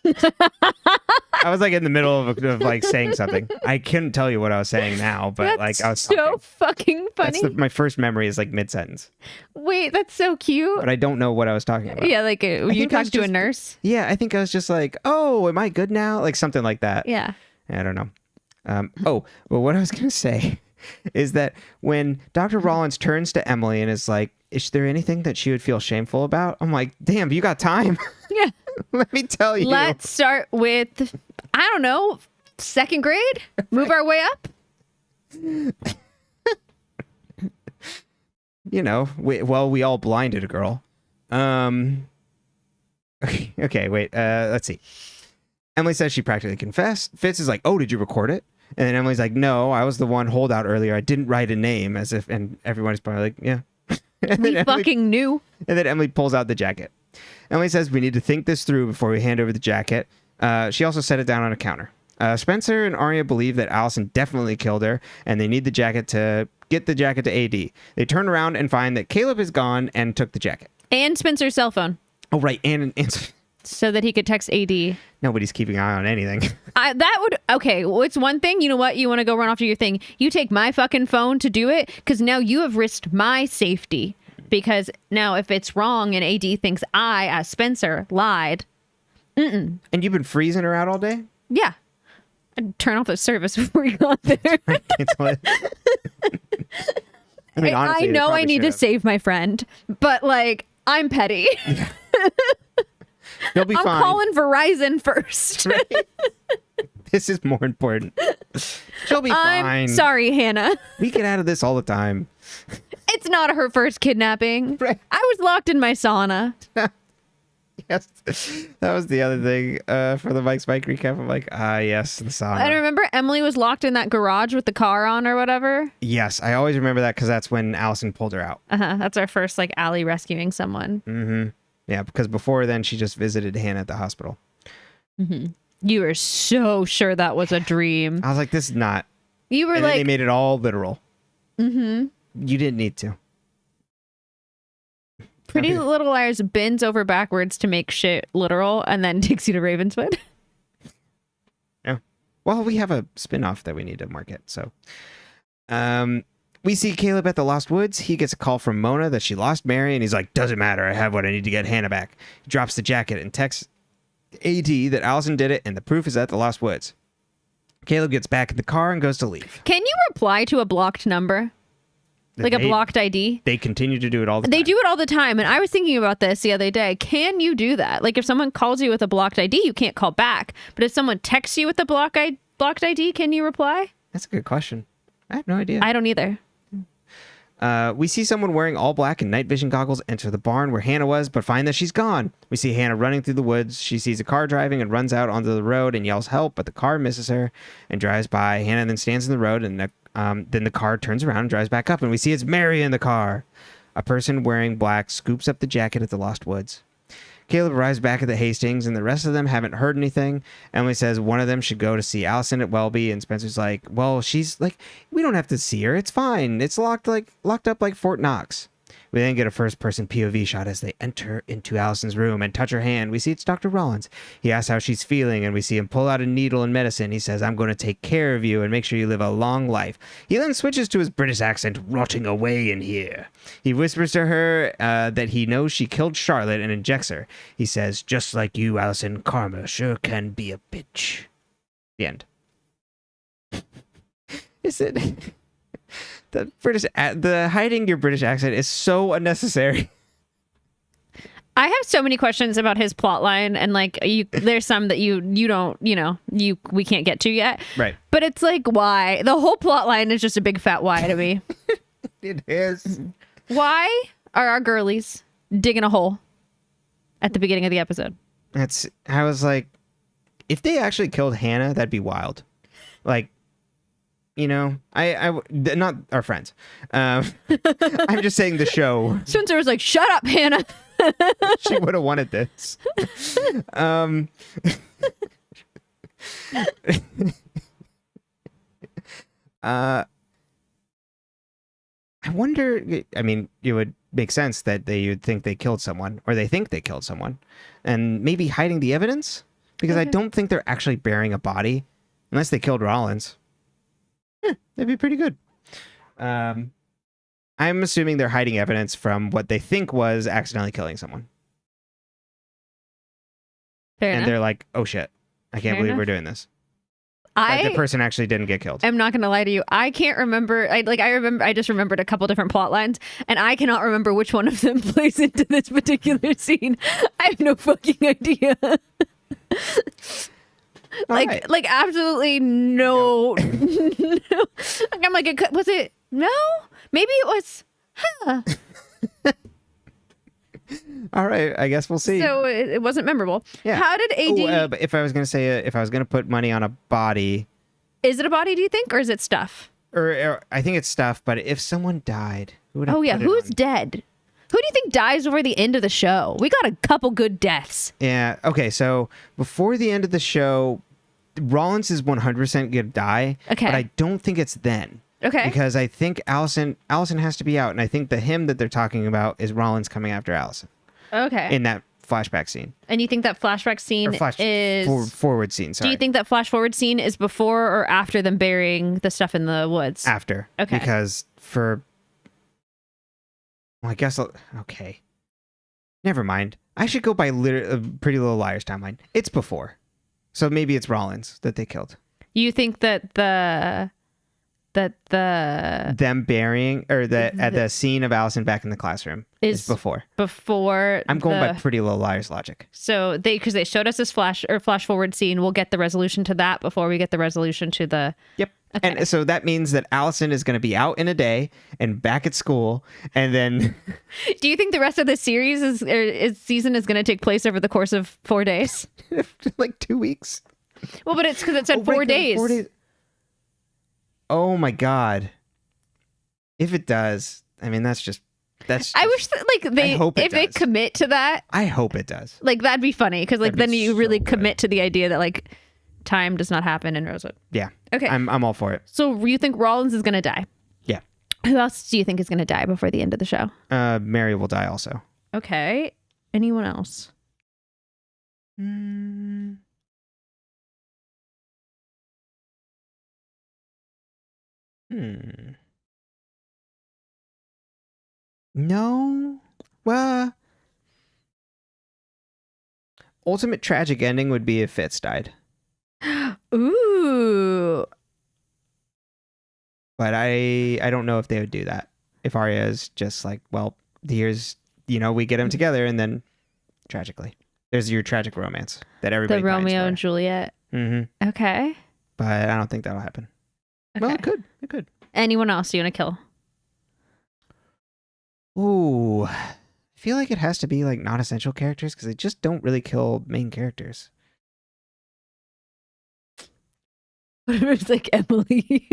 I was like in the middle of like saying something. I couldn't tell you what I was saying now, but that's like I was so talking. Fucking funny. My first memory is like mid-sentence. Wait, that's so cute. But I don't know what I was talking about. Yeah, like you talked to a nurse. Yeah, I think I was just like, oh, am I good now? Like something like that. Yeah. I don't know. Well, what I was gonna say is that when Dr. Rollins turns to Emily and is like, is there anything that she would feel shameful about? I'm like, damn, you got time? Yeah. Let me tell you. Let's start with, I don't know, 2nd grade? Move our way up? You know, we all blinded a girl. Okay, wait. Let's see. Emily says she practically confessed. Fitz is like, oh, did you record it? And then Emily's like, no, I was the one holdout earlier. I didn't write a name, and everyone's probably like, yeah. We fucking knew. And then Emily pulls out the jacket. Emily says we need to think this through before we hand over the jacket. She also set it down on a counter. Spencer and Aria believe that Allison definitely killed her, and they need the jacket to get the jacket to AD. They turn around and find that Caleb is gone and took the jacket. And Spencer's cell phone. Oh, right. And so that he could text AD. Nobody's keeping an eye on anything. Okay, well, it's one thing. You know what? You want to go run off to your thing. You take my fucking phone to do it because now you have risked my safety. Because now if it's wrong and AD thinks I, as Spencer, lied. And you've been freezing her out all day? Yeah. I'd turn off the service before you got there. Cancel it. I mean, honestly, I know I need to save my friend, but like, I'm petty. You'll be fine. I'm calling Verizon first. Right? This is more important. She'll be fine. I'm sorry, Hannah. We get out of this all the time. It's not her first kidnapping. Right. I was locked in my sauna. Yes, that was the other thing for the Mike Spike recap. I'm like, yes, the sauna. I remember Emily was locked in that garage with the car on or whatever. Yes, I always remember that because that's when Allison pulled her out. That's our first like Allie rescuing someone. Mm-hmm. Yeah, because before then she just visited Hannah at the hospital. Mm-hmm. You were so sure that was a dream. I was like, this is not. You were and like, they made it all literal. Mm-hmm. You didn't need to. Pretty Little Liars bends over backwards to make shit literal and then takes you to Ravenswood. Yeah. Well, we have a spin-off that we need to market, so. We see Caleb at the Lost Woods. He gets a call from Mona that she lost Mary, and he's like, doesn't matter. I have what I need to get Hannah back. He drops the jacket and texts AD that Allison did it, and the proof is at the Lost Woods. Caleb gets back in the car and goes to leave. Can you reply to a blocked number? Like a blocked ID? They continue to do it all the time. They do it all the time. And I was thinking about this the other day. Can you do that? Like if someone calls you with a blocked ID, you can't call back. But if someone texts you with a blocked ID, can you reply? That's a good question. I have no idea. I don't either. We see someone wearing all black and night vision goggles enter the barn where Hannah was, but find that she's gone. We see Hannah running through the woods. She sees a car driving and runs out onto the road and yells help, but the car misses her and drives by. Hannah then stands in the road, and then the car turns around and drives back up, and we see it's Mary in the car. A person wearing black scoops up the jacket at the Lost Woods. Caleb arrives back at the Hastings, and the rest of them haven't heard anything. Emily says one of them should go to see Allison at Welby, and Spencer's like, well, she's like, we don't have to see her. It's fine. It's locked up like Fort Knox. We then get a first-person POV shot as they enter into Allison's room and touch her hand. We see it's Dr. Rollins. He asks how she's feeling, and we see him pull out a needle and medicine. He says, I'm going to take care of you and make sure you live a long life. He then switches to his British accent, rotting away in here. He whispers to her that he knows she killed Charlotte and injects her. He says, just like you, Allison, karma sure can be a bitch. The end. Is it... The hiding your British accent is so unnecessary. I have so many questions about his plot line, and like there's some that you don't, we can't get to yet. Right. But it's like, why? The whole plot line is just a big fat why to me. It is. Why are our girlies digging a hole at the beginning of the episode? I was like, if they actually killed Hannah, that'd be wild. Like, I not our friends. I'm just saying the show. Spencer was like, "Shut up, Hannah." She would have wanted this. I wonder. I mean, it would make sense that you'd think they killed someone, or they think they killed someone, and maybe hiding the evidence because I don't think they're actually burying a body unless they killed Rollins. That'd be pretty good. I'm assuming they're hiding evidence from what they think was accidentally killing someone. Fair enough. They're like, oh shit, I can't believe we're doing this. The person actually didn't get killed. I'm not going to lie to you. I can't remember. I just remembered a couple different plot lines, and I cannot remember which one of them plays into this particular scene. I have no fucking idea. Like absolutely no. No. I'm like, was it? No, maybe it was. Huh. All right, I guess we'll see. So it wasn't memorable. Yeah. How did AD? But if I was gonna put money on a body, is it a body? Do you think, or is it stuff? Or I think it's stuff. But if someone died, who would I who's on? dead? Who do you think dies before the end of the show? We got a couple good deaths. Yeah. Okay. So before the end of the show, Rollins is 100% going to die. Okay. But I don't think it's then. Okay. Because I think Allison has to be out. And I think the him that they're talking about is Rollins coming after Allison. Okay. In that flashback scene. And you think that flashback scene is... Forward scene, sorry. Do you think that flash forward scene is before or after them burying the stuff in the woods? After. Okay. Because well, I guess... Okay. Never mind. I should go by Pretty Little Liars timeline. It's before. So maybe it's Rollins that they killed. You think that them burying or at the scene of Allison back in the classroom is before. I'm going by Pretty Little Liars logic. So because they showed us this flash forward scene, we'll get the resolution to that before we get the resolution to the... Yep. Okay. And so that means that Allison is going to be out in a day and back at school, and then... Do you think the rest of the series season is going to take place over the course of 4 days? Like 2 weeks? Well, but it's because it said 4 days. 4 days. Oh my God. If it does, I mean, that's just... I wish that they commit to that. I hope it does. Like, that'd be funny because then you really commit to the idea that like time does not happen in Rosewood. Yeah. Okay. I'm all for it. So you think Rollins is going to die? Yeah. Who else do you think is going to die before the end of the show? Mary will die also. Okay. Anyone else? No. Well, ultimate tragic ending would be if Fitz died. Ooh. But I don't know if they would do that. If Aria is just like, well, here's, we get them together and then tragically. There's your tragic romance that everybody The Romeo and Juliet. Mm-hmm. Okay. But I don't think that'll happen. Okay. Well, it could. It could. Anyone else you want to kill? Ooh. I feel like it has to be like non-essential characters because they just don't really kill main characters. What if it's like Emily?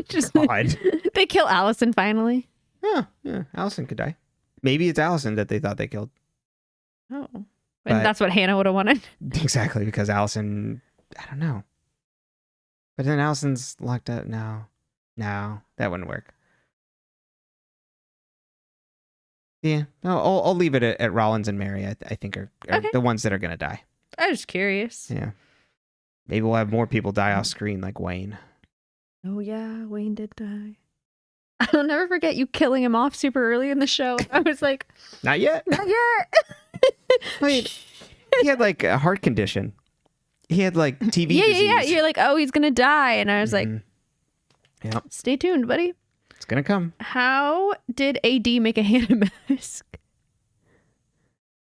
Just God. They kill Allison finally. Yeah. Allison could die. Maybe it's Allison that they thought they killed. Oh. And that's what Hannah would have wanted? Exactly, because Allison, I don't know. But then Allison's locked up. No, that wouldn't work. Yeah, no, I'll leave it at Rollins and Mary. I think are okay. The ones that are gonna die. I was curious. Yeah, maybe we'll have more people die off screen like Wayne. Oh yeah, Wayne did die. I'll never forget you killing him off super early in the show. I was like, not yet. Wait, he had like a heart condition. He had like TV disease. Yeah. You're like, oh, he's gonna die, and I was like, yep. Stay tuned, buddy. It's gonna come. How did AD make a Hannah mask?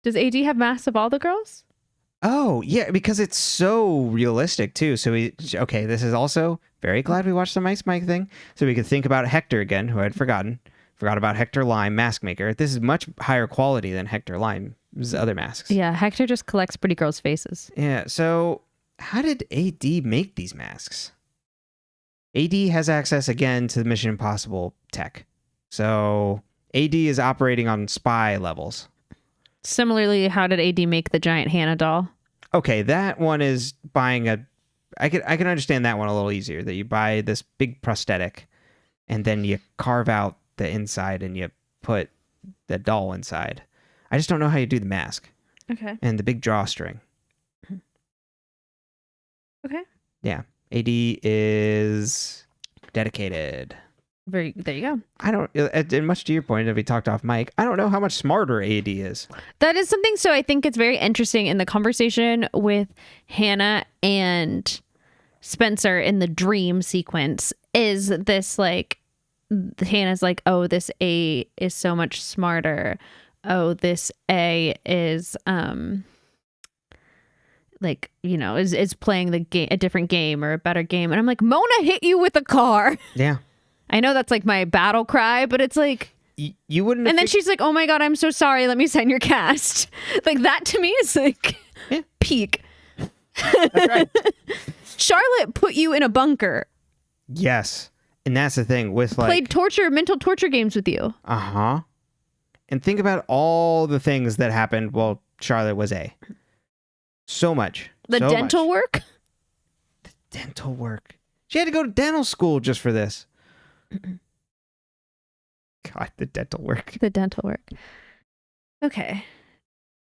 Does AD have masks of all the girls? Oh, yeah, because it's so realistic, too. So, this is also very glad we watched the Mice Mike thing. So we could think about Hector again, who I'd forgotten. Forgot about Hector Lime, Mask Maker. This is much higher quality than Hector Lime's other masks. Yeah, Hector just collects pretty girls' faces. Yeah, so how did AD make these masks? AD has access, again, to the Mission Impossible tech. So AD is operating on spy levels. Similarly, how did AD make the giant Hannah doll? Okay, that one is buying I can understand that one a little easier. That you buy this big prosthetic, and then you carve out the inside and you put the doll inside. I just don't know how you do the mask. Okay. And the big drawstring. Okay. Yeah. AD is dedicated. There you go. I don't, and much to your point, if we talked off mic, I don't know how much smarter AD is. That is something. So I think it's very interesting in the conversation with Hannah and Spencer in the dream sequence is this like, Hannah's like, oh, this A is so much smarter. Oh, this A is, like, you know, is playing the game, a different game or a better game. And I'm like, Mona hit you with a car. Yeah. I know that's like my battle cry, but it's like, you wouldn't. And then she's like, oh my God, I'm so sorry. Let me sign your cast. Like that to me is like peak. That's right. Charlotte put you in a bunker. Yes. And that's the thing with like. Played mental torture games with you. Uh-huh. And think about all the things that happened while Charlotte was A. So much. The so dental much. work? The dental work. She had to go to dental school just for this. God, the dental work. The dental work. Okay.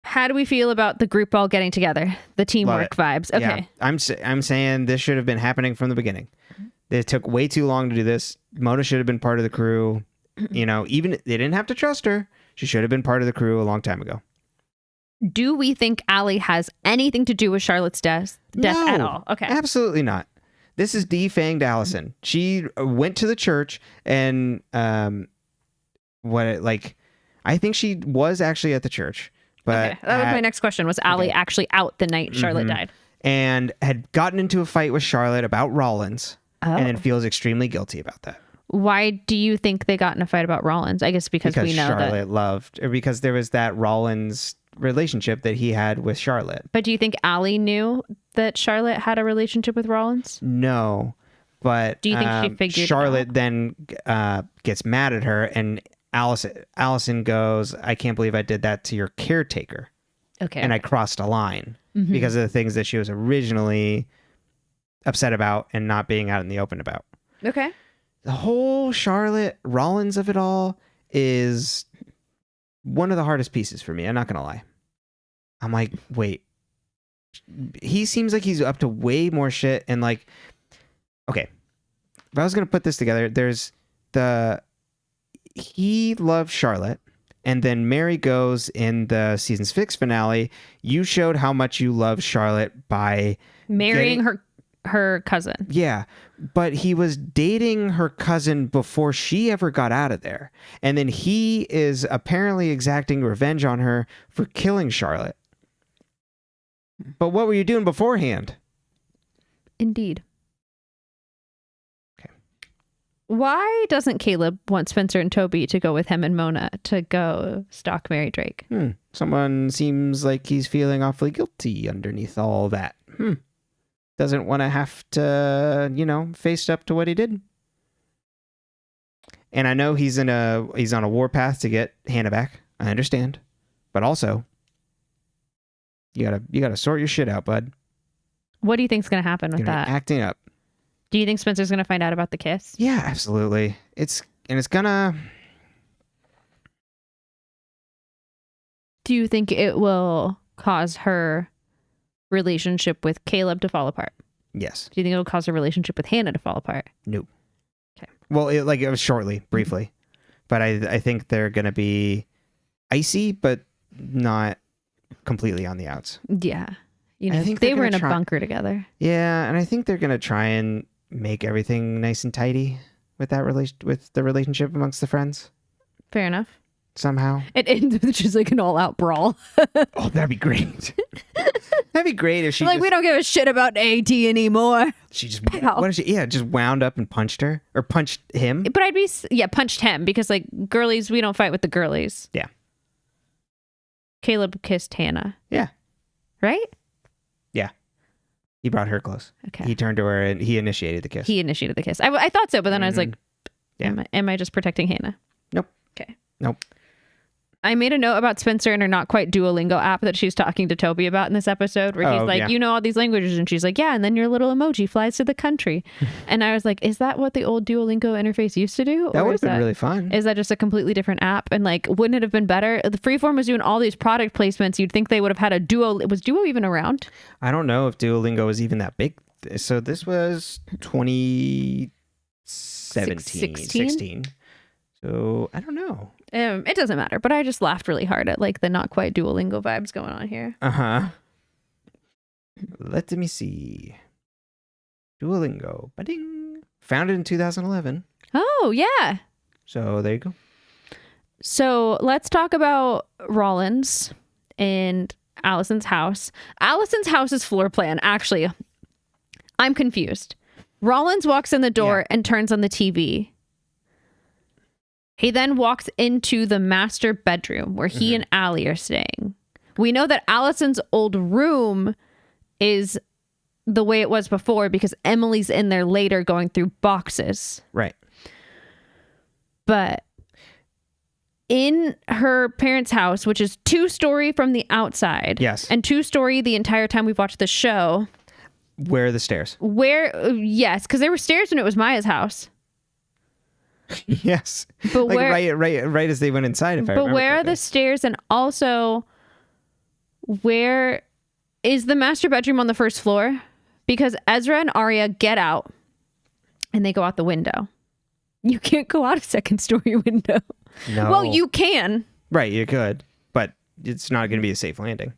How do we feel about the group all getting together? The teamwork vibes. Okay. Yeah. I'm saying this should have been happening from the beginning. It took way too long to do this. Mona should have been part of the crew. You know, even they didn't have to trust her. She should have been part of the crew a long time ago. Do we think Allie has anything to do with Charlotte's death No, at all? Okay. Absolutely not. This is defanged Allison. She went to the church and I think she was actually at the church. But okay. That was my next question. Was Allie actually out the night Charlotte died? And had gotten into a fight with Charlotte about Rollins and then Oh. feels extremely guilty about that. Why do you think they got in a fight about Rollins? I guess because we know Charlotte loved, or because there was that Rollins relationship that he had with Charlotte. But do you think Allie knew that Charlotte had a relationship with Rollins? No, but do you think she figured Charlotte it out? then gets mad at her, and Allison goes, "I can't believe I did that to your caretaker." Okay. And I crossed a line because of the things that she was originally upset about and not being out in the open about. Okay. The whole Charlotte Rollins of it all is one of the hardest pieces for me. I'm not going to lie. I'm like, wait, he seems like he's up to way more shit. And like, okay, if I was going to put this together, he loves Charlotte. And then Mary goes in the season 6 finale. You showed how much you love Charlotte by marrying her cousin. Yeah, but he was dating her cousin before she ever got out of there. And then he is apparently exacting revenge on her for killing Charlotte. But what were you doing beforehand? Indeed. Okay. Why doesn't Caleb want Spencer and Toby to go with him and Mona to go stalk Mary Drake? Someone seems like he's feeling awfully guilty underneath all that. Doesn't want to have to, face up to what he did. And I know he's on a warpath to get Hannah back. I understand. But also, you gotta sort your shit out, bud. What do you think's gonna happen with You're that? acting up. Do you think Spencer's gonna find out about the kiss? Yeah, absolutely. It's gonna. Do you think it will cause her relationship with Caleb to fall apart? Yes. Do you think it will cause her relationship with Hannah to fall apart? No. Okay. Well, it was shortly, briefly, but I think they're gonna be icy, but not completely on the outs. Yeah. I think they they're were in gonna a bunker together. Yeah, and I think they're gonna try and make everything nice and tidy with that with the relationship amongst the friends. Fair enough. Somehow. It ends with just like an all-out brawl. Oh, that'd be great. That'd be great if she we don't give a shit about AT anymore. She just Pow. just wound up and punched her or punched him. But punched him because like girlies, we don't fight with the girlies. Yeah. Caleb kissed Hannah. Yeah. Right? Yeah. He brought her close. Okay. He turned to her and he initiated the kiss. He initiated the kiss. I thought so, but then I was like, Yeah. am I just protecting Hannah? Nope. Okay. Nope. I made a note about Spencer and her not quite Duolingo app that she's talking to Toby about in this episode, where he's like, yeah. you know all these languages, and she's like, yeah, and then your little emoji flies to the country. And I was like, is that what the old Duolingo interface used to do? That Or would is have been really fun. Is that just a completely different app? And like, wouldn't it have been better? The Freeform was doing all these product placements. You'd think they would have had a Duo. Was Duo even around? I don't know if Duolingo was even that big. So this was 2017, 16. So I don't know. It doesn't matter, but I just laughed really hard at like the not quite Duolingo vibes going on here. Uh-huh. Let me see. Duolingo. Ba-ding. Founded in 2011. Oh, yeah. So there you go. So let's talk about Rollins and Allison's house. Allison's house's floor plan, actually, I'm confused. Rollins walks in the door and turns on the TV. He then walks into the master bedroom where he and Allie are staying. We know that Allison's old room is the way it was before because Emily's in there later going through boxes. Right. But in her parents' house, which is 2-story from the outside. Yes. And 2-story the entire time we've watched the show. Where are the stairs? Yes, because there were stairs when it was Maya's house. Yes. But like where, right as they went inside, if I remember. But where are correctly. the stairs, and also where is the master bedroom on the first floor? Because Ezra and Aria get out and they go out the window. You can't go out a 2nd-story window. No. Well, you can. Right, you could, but it's not going to be a safe landing.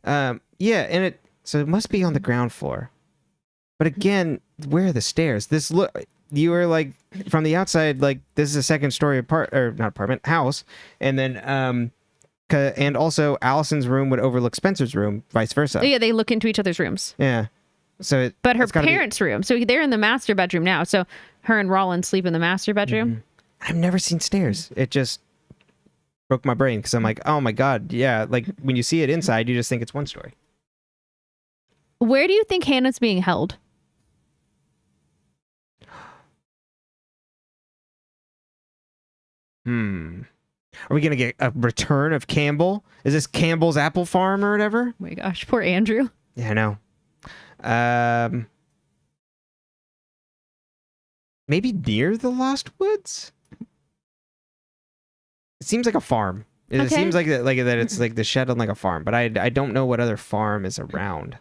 Yeah, and so it must be on the ground floor. But again, where are the stairs? You were like from the outside, like this is a 2nd-story house, and then and also Allison's room would overlook Spencer's room, vice versa. Yeah, they look into each other's rooms. Yeah. So but her parents' room. So they're in the master bedroom now. So her and Rollins sleep in the master bedroom. Mm-hmm. I've never seen stairs. It just broke my brain because I'm like, oh my God. Yeah. Like when you see it inside, you just think it's 1 story. Where do you think Hannah's being held? Are we going to get a return of Campbell? Is this Campbell's apple farm or whatever? Oh my gosh, poor Andrew. Yeah, I know. Maybe near the Lost Woods? It seems like a farm. It seems like that it's like the shed on like a farm, but I don't know what other farm is around.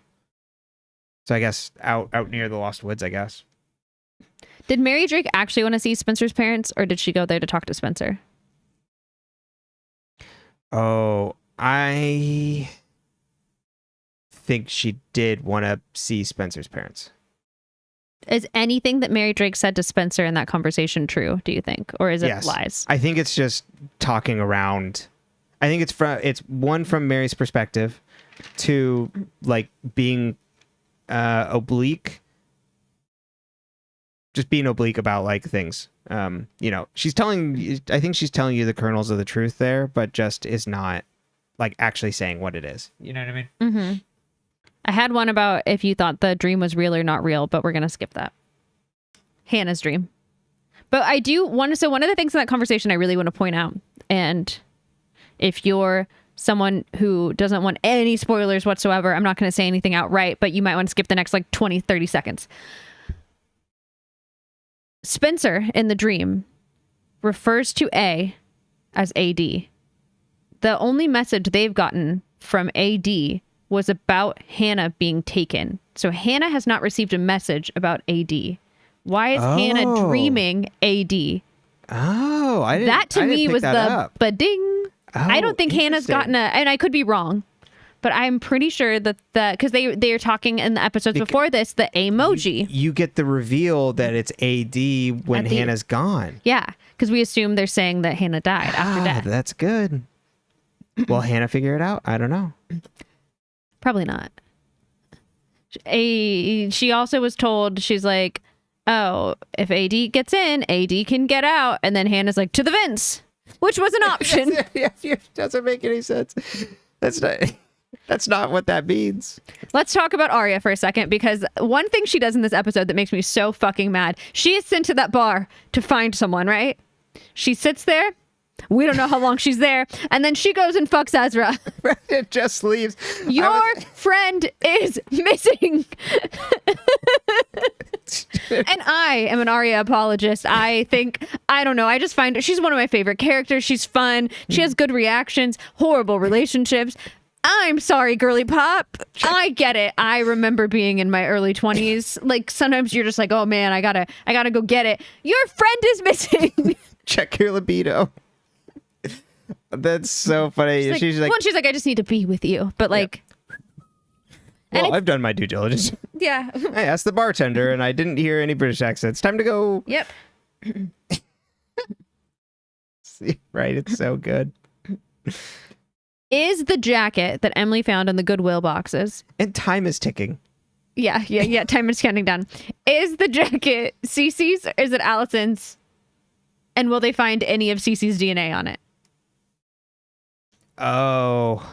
So I guess out near the Lost Woods, I guess. Did Mary Drake actually want to see Spencer's parents, or did she go there to talk to Spencer? Oh, I think she did want to see Spencer's parents. Is anything that Mary Drake said to Spencer in that conversation true, do you think? Or is it lies? I think it's just talking around. I think it's one from Mary's perspective, to like being oblique. Just being oblique about like things. I think she's telling you the kernels of the truth there, but just is not like actually saying what it is. You know what I mean? Mm-hmm. I had one about if you thought the dream was real or not real, but we're going to skip that. Hannah's dream. But I do want to, so one of the things in that conversation I really want to point out, and if you're someone who doesn't want any spoilers whatsoever, I'm not going to say anything outright, but you might want to skip the next like 20, 30 seconds. Spencer in the dream refers to A as AD. The only message they've gotten from AD was about Hannah being taken. So Hannah has not received a message about AD. Why is Hannah dreaming AD? Oh, I didn't. That to me was the ba-ding. Oh, I don't think Hannah's gotten and I could be wrong, but I'm pretty sure that because they are talking in the episodes before this, the emoji. You get the reveal that it's AD when Hannah's gone. Yeah, because we assume they're saying that Hannah died after death. That's good. Will Hannah figure it out? I don't know. Probably not. She also was told, she's like, oh, if AD gets in, AD can get out. And then Hannah's like, to the vents, which was an option. Yeah, doesn't make any sense. That's not what that means. Let's talk about Aria for a second, because one thing she does in this episode that makes me so fucking mad, she is sent to that bar to find someone, right? She sits there. We don't know how long she's there. And then she goes and fucks Ezra. It just leaves. Your friend is missing. And I am an Aria apologist. I don't know. I just find her, she's one of my favorite characters. She's fun. She has good reactions, horrible relationships. I'm sorry, girly pop. I get it. I remember being in my early 20s. Like sometimes you're just like, oh man, I gotta go get it. Your friend is missing. Check your libido. That's so funny. She's like, I just need to be with you. But like, well, I've done my due diligence. Yeah. I asked the bartender and I didn't hear any British accents. Time to go. Yep. See, right. It's so good. Is the jacket that Emily found in the Goodwill boxes. And time is ticking. Yeah. Time is counting down. Is the jacket Cece's or is it Allison's? And will they find any of Cece's DNA on it? Oh.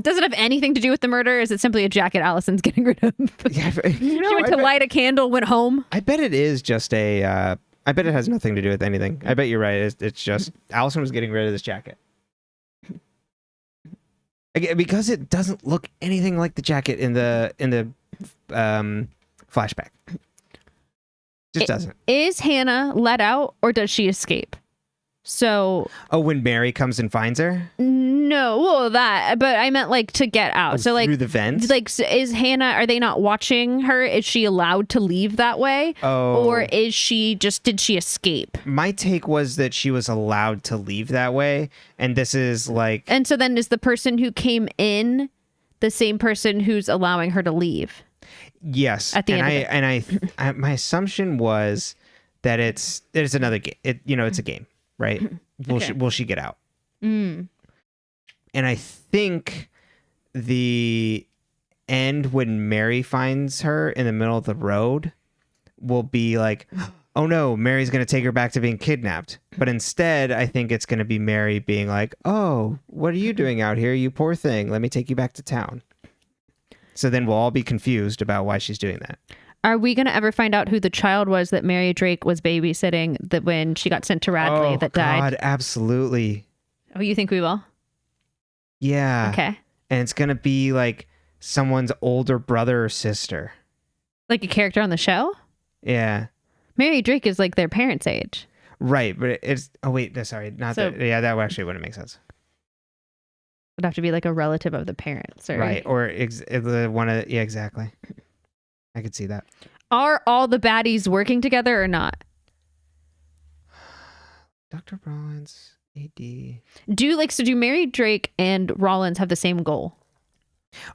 Does it have anything to do with the murder? Or is it simply a jacket Allison's getting rid of? Yeah, she went to light a candle, went home. I bet it is just a I bet it has nothing to do with anything. I bet you're right. It's just Allison was getting rid of this jacket. Again, because it doesn't look anything like the jacket in the flashback. Just doesn't. Is Hannah let out or does she escape? So. Oh, when Mary comes and finds her? No, well, but I meant like to get out. So like through the vents? Like, is Hannah, are they not watching her? Is she allowed to leave that way? Oh. Or did she escape? My take was that she was allowed to leave that way. And this is like. And so then is the person who came in the same person who's allowing her to leave? Yes. At the end I my assumption was that it's another game. It's a game, right? Will she get out? Mm. And I think the end when Mary finds her in the middle of the road will be like, oh no, Mary's going to take her back to being kidnapped. But instead, I think it's going to be Mary being like, oh, what are you doing out here, you poor thing? Let me take you back to town. So then we'll all be confused about why she's doing that. Are we going to ever find out who the child was that Mary Drake was babysitting that when she got sent to Radley that died? Oh, God, absolutely. Oh, you think we will? Yeah. Okay. And it's going to be like someone's older brother or sister. Like a character on the show? Yeah. Mary Drake is like their parents' age. Right. But it's... Oh, wait. No, sorry. Not that. Yeah, that actually wouldn't make sense. Would have to be like a relative of the parents. Right. Or one of... Yeah, exactly. I could see that. Are all the baddies working together or not? Dr. Rollins, AD. Do Mary Drake and Rollins have the same goal?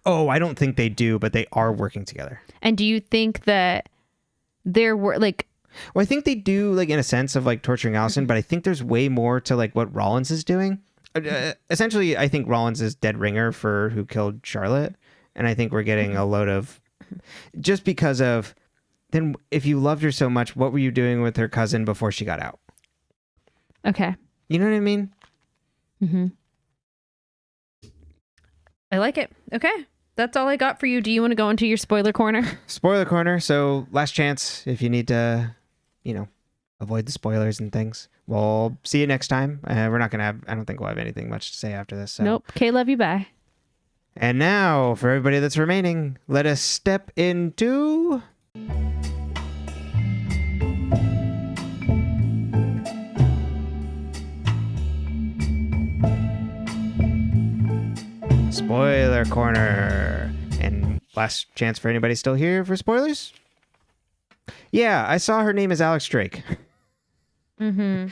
Oh, I don't think they do, but they are working together. And do you think that there were like... Well, I think they do, like, in a sense of like torturing Allison, but I think there's way more to like what Rollins is doing. Essentially, I think Rollins is dead ringer for who killed Charlotte. And I think we're getting a load of... Just because of... Then if you loved her so much, what were you doing with her cousin before she got out? Okay. You know what I mean? Mm-hmm. I like it. Okay. That's all I got for you. Do you want to go into your spoiler corner? Spoiler corner. So last chance if you need to, avoid the spoilers and things. We'll see you next time. We're not going to have, I don't think we'll have anything much to say after this. So. Nope. Okay, love you. Bye. And now, for everybody that's remaining, let us step into... Spoiler corner. And last chance for anybody still here for spoilers? Yeah, I saw her name is Alex Drake. Mm-hmm.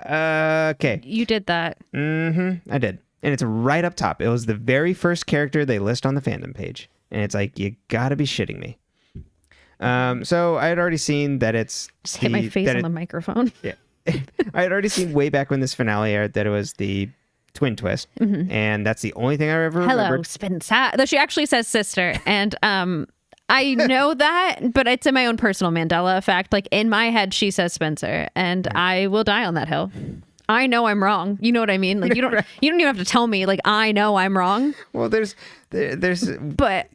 Okay. You did that. Mm-hmm. I did. And it's right up top. It was the very first character they list on the fandom page. And it's like, you gotta be shitting me. So I had already seen that it's... Just hit my face on the microphone. Yeah. I had already seen way back when this finale aired that it was the twin twist. Mm-hmm. And that's the only thing I ever remembered. Hello, Spencer. Though she actually says sister. And I know that, but it's in my own personal Mandela effect. Like in my head, she says Spencer. And I will die on that hill. I know I'm wrong. You know what I mean? Like you don't even have to tell me. Like I know I'm wrong. Well, there's but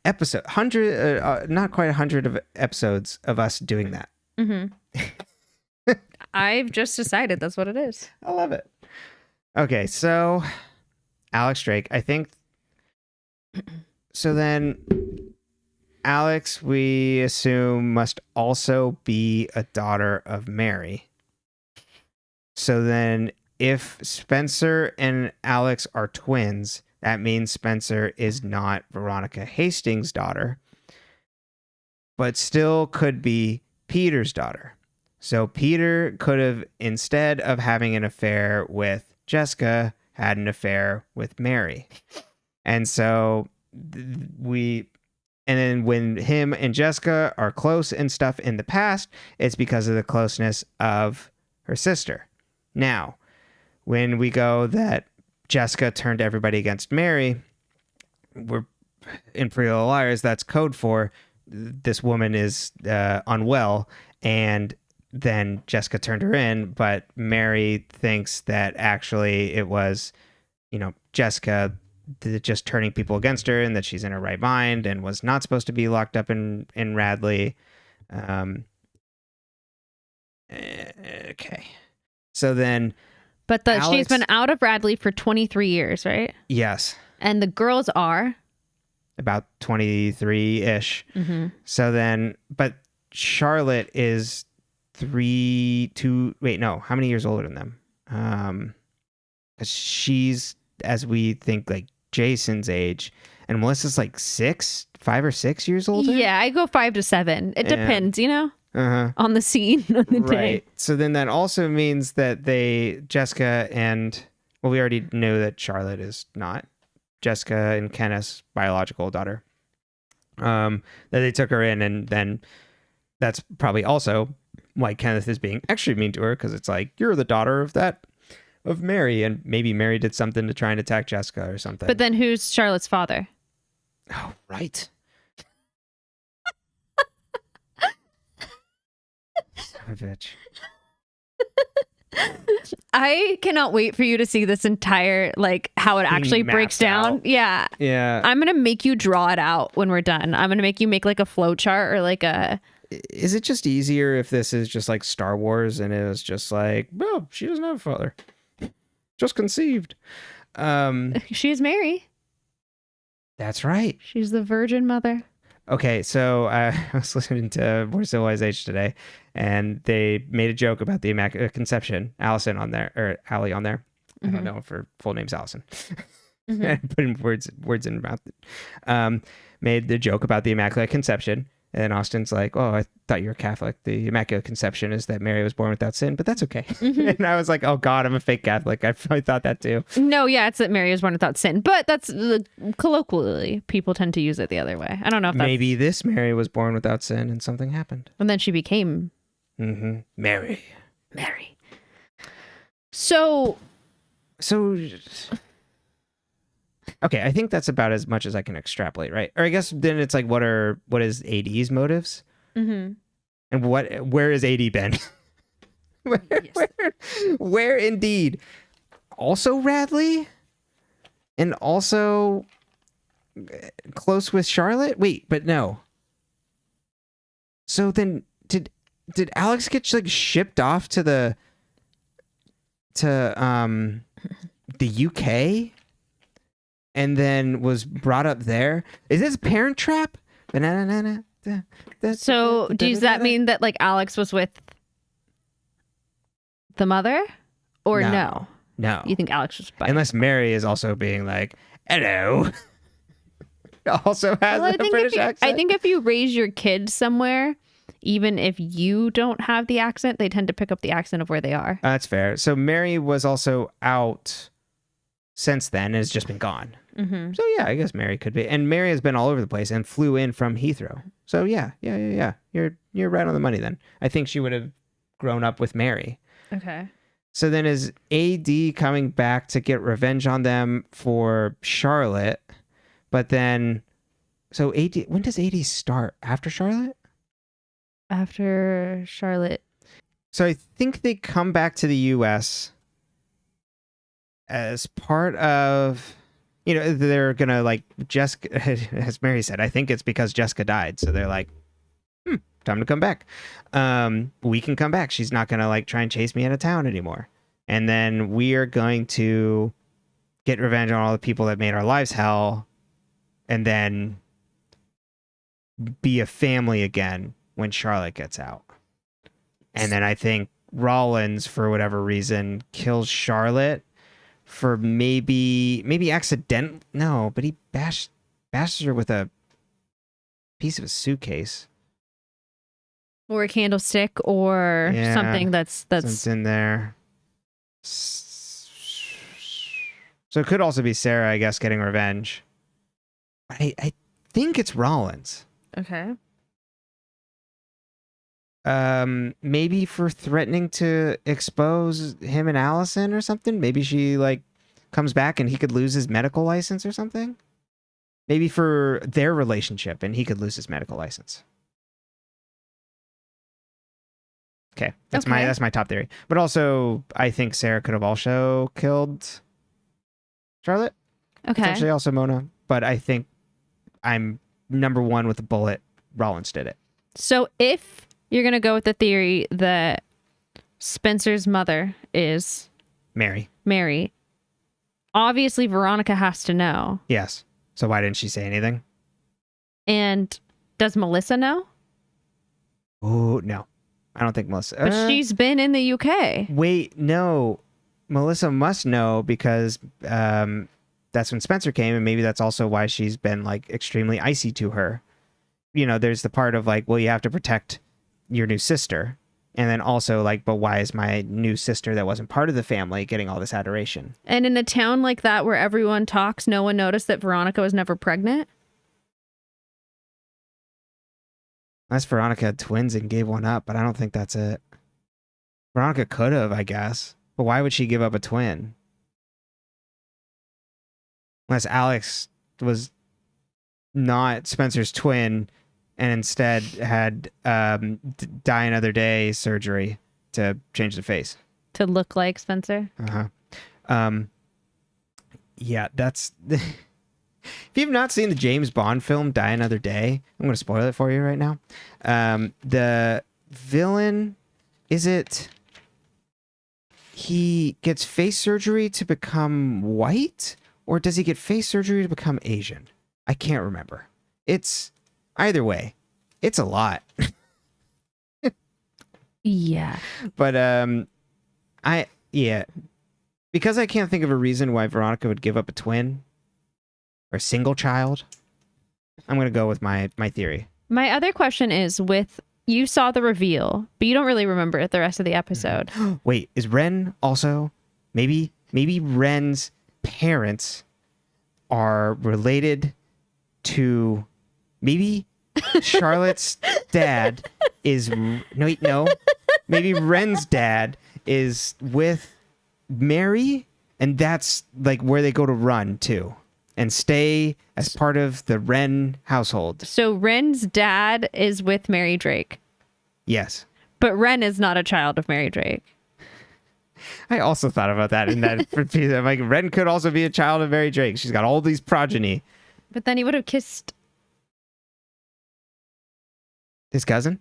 episode 100, not quite 100 of episodes of us doing that. Mm-hmm. I've just decided that's what it is. I love it. Okay, so Alex Drake, I think. So then, Alex, we assume must also be a daughter of Mary. So then if Spencer and Alex are twins, that means Spencer is not Veronica Hastings' daughter, but still could be Peter's daughter. So Peter could have, instead of having an affair with Jessica, had an affair with Mary. And so and then when him and Jessica are close and stuff in the past, it's because of the closeness of her sister. Now, when we go that Jessica turned everybody against Mary, we're in Pretty Little Liars, that's code for this woman is unwell, and then Jessica turned her in, but Mary thinks that actually it was, Jessica just turning people against her and that she's in her right mind and was not supposed to be locked up in Radley. Okay. So then... But she's been out of Radley for 23 years, right? Yes. And the girls are? About 23-ish. Mm-hmm. So then... But Charlotte is how many years older than them? 'Cause she's, as we think, like Jason's age, and Melissa's like 5 or 6 years older. Yeah, I go 5 to 7. It depends, on the scene, on the day. Right. So then that also means that Jessica and, well, we already know that Charlotte is not Jessica and Kenneth's biological daughter. That they took her in, and then that's probably also why Kenneth is being extra mean to her, because it's like, you're the daughter of Mary, and maybe Mary did something to try and attack Jessica or something. But then who's Charlotte's father? Oh, right. Son of a bitch. I cannot wait for you to see this entire, like, how it actually breaks down. Out. Yeah. Yeah. I'm going to make you draw it out when we're done. I'm going to make you make like a flow chart or like a... Is it just easier if this is just like Star Wars and it was just like, well, she doesn't have a father. Just conceived. She's Mary. That's right. She's the virgin mother. Okay, so I was listening to More Civilized Age today, and they made a joke about the Immaculate Conception. Allison on there, or Allie on there. I don't know if her full name's Allison. Putting words in her mouth. Made the joke about the Immaculate Conception. And Austin's like, oh, I thought you were Catholic. The Immaculate Conception is that Mary was born without sin, but that's okay. And I was like, oh, God, I'm a fake Catholic. I probably thought that too. No, yeah, it's that Mary was born without sin. But that's colloquially, people tend to use it the other way. I don't know if that's... Maybe this Mary was born without sin and something happened. And then she became... Mary. So... Okay, I think that's about as much as I can extrapolate, right? Or I guess then it's like, what is AD's motives? And where has AD been? where indeed? Also Radley? And also close with Charlotte? Wait, but no. So then did Alex get like shipped off to the UK? And then was brought up there. Is this Parent Trap? So does that mean that like Alex was with the mother? Or no? No. You think Alex was bi? Unless Mary is also being like, hello. Also has a British accent. I think if you raise your kids somewhere, even if you don't have the accent, they tend to pick up the accent of where they are. That's fair. So Mary was also out since then and has just been gone. So yeah, I guess Mary could be. And Mary has been all over the place and flew in from Heathrow. So yeah. You're right on the money then. I think she would have grown up with Mary. Okay. So then is AD coming back to get revenge on them for Charlotte? But then, so AD, when does AD start? After Charlotte? After Charlotte. So I think they come back to the U.S. as part of, they're going to like, Jessica, as Mary said, I think it's because Jessica died. So they're like, time to come back. We can come back. She's not going to like try and chase me out of town anymore. And then we are going to get revenge on all the people that made our lives hell. And then be a family again when Charlotte gets out. And then I think Rollins, for whatever reason, kills Charlotte for maybe accident. No, but he bashes her with a piece of a suitcase. Or a candlestick or something that's in there. So it could also be Sarah, I guess, getting revenge. I think it's Rollins. Okay. Maybe for threatening to expose him and Allison or something. Maybe she like comes back and he could lose his medical license or something. Maybe for their relationship and he could lose his medical license. Okay, that's my top theory. But also, I think Sarah could have also killed Charlotte. Okay. Potentially also Mona. But I think I'm number one with the bullet. Rollins did it. So if you're going to go with the theory that Spencer's mother is Mary. Obviously, Veronica has to know. Yes. So why didn't she say anything? And does Melissa know? Oh, no. I don't think Melissa. But she's been in the UK. Wait, no. Melissa must know because that's when Spencer came, and maybe that's also why she's been like extremely icy to her. You know, there's the part of like, well, you have to protect your new sister. And then also like, but why is my new sister that wasn't part of the family getting all this adoration? And in a town like that where everyone talks, no one noticed that Veronica was never pregnant? Unless Veronica had twins and gave one up, but I don't think that's it. Veronica could have, I guess. But why would she give up a twin? Unless Alex was not Spencer's twin and instead had die another day surgery to change the face. To look like Spencer? Uh-huh. Yeah, that's... If you've not seen the James Bond film Die Another Day, I'm going to spoil it for you right now. The villain, is it... He gets face surgery to become white? Or does he get face surgery to become Asian? I can't remember. It's... Either way, it's a lot. Yeah. But, yeah. Because I can't think of a reason why Veronica would give up a twin or a single child, I'm going to go with my theory. My other question is you saw the reveal, but you don't really remember the rest of the episode. Wait, is Ren also... Maybe Ren's parents are related to... Maybe Charlotte's dad is... No. Maybe Ren's dad is with Mary, and that's like where they go to run to and stay as part of the Ren household. So Ren's dad is with Mary Drake. Yes. But Ren is not a child of Mary Drake. I also thought about that in that. I'm like, Ren could also be a child of Mary Drake. She's got all these progeny. But then he would have kissed... His cousin?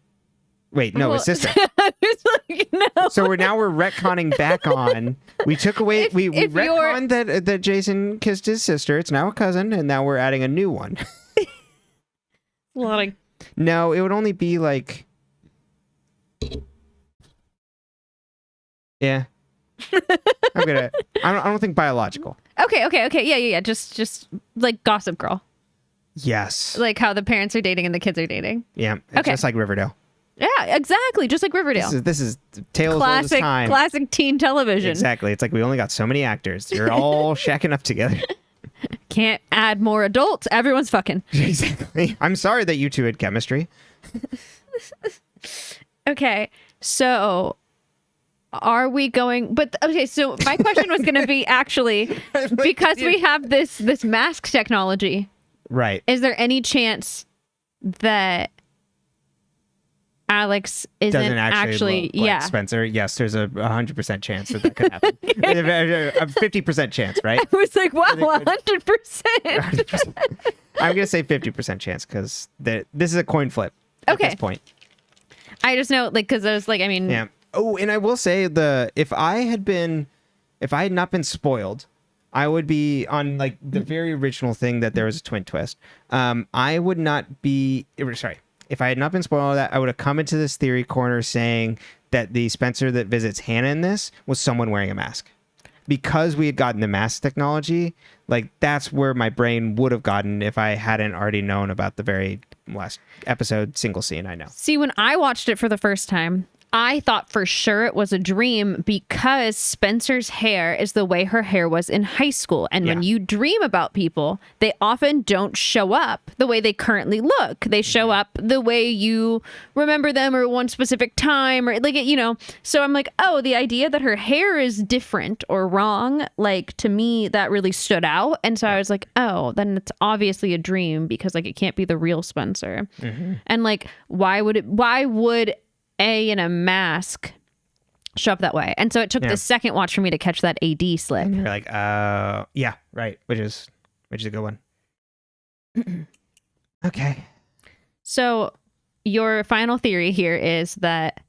Wait, no, his sister. I was like, no. So we're retconning back on. We took away, we retconned that Jason kissed his sister. It's now a cousin, and now we're adding a new one. No, it would only be like... Yeah. I don't think biological. Okay. Yeah. Just like Gossip Girl. Yes. Like how the parents are dating and the kids are dating. Yeah. Okay. Just like Riverdale. Yeah, exactly. Just like Riverdale. This is tales all the time. Classic teen television. Exactly. It's like we only got so many actors. They're all shacking up together. Can't add more adults. Everyone's fucking. Exactly. I'm sorry that you two had chemistry. Okay. So are we going... But okay, so my question was going to be actually, because we have this mask technology. Right. Is there any chance that Alex doesn't actually look like Spencer? Yes, there's a 100% chance that could happen. A 50% chance, right? I was like, wow, 100%. I'm gonna say 50% chance because this is a coin flip at this point. I just know, like, because I was like, I mean, yeah. Oh, and I will say if I had not been spoiled, I would be on like the very original thing that there was a twin twist. I would not be sorry. If I had not been spoiled on that, I would have come into this theory corner saying that the Spencer that visits Hannah in this was someone wearing a mask. Because we had gotten the mask technology, like that's where my brain would have gotten if I hadn't already known about the very last episode single scene I know. See, when I watched it for the first time, I thought for sure it was a dream because Spencer's hair is the way her hair was in high school. And when you dream about people, they often don't show up the way they currently look. They show up the way you remember them or one specific time or like, you know. So I'm like, oh, the idea that her hair is different or wrong, like to me, that really stood out. And so I was like, oh, then it's obviously a dream because like it can't be the real Spencer. Mm-hmm. And like, why would A in a mask show up that way? And so it took the second watch for me to catch that AD slip. And you're like, yeah, right. Which is a good one. Okay. So your final theory here is that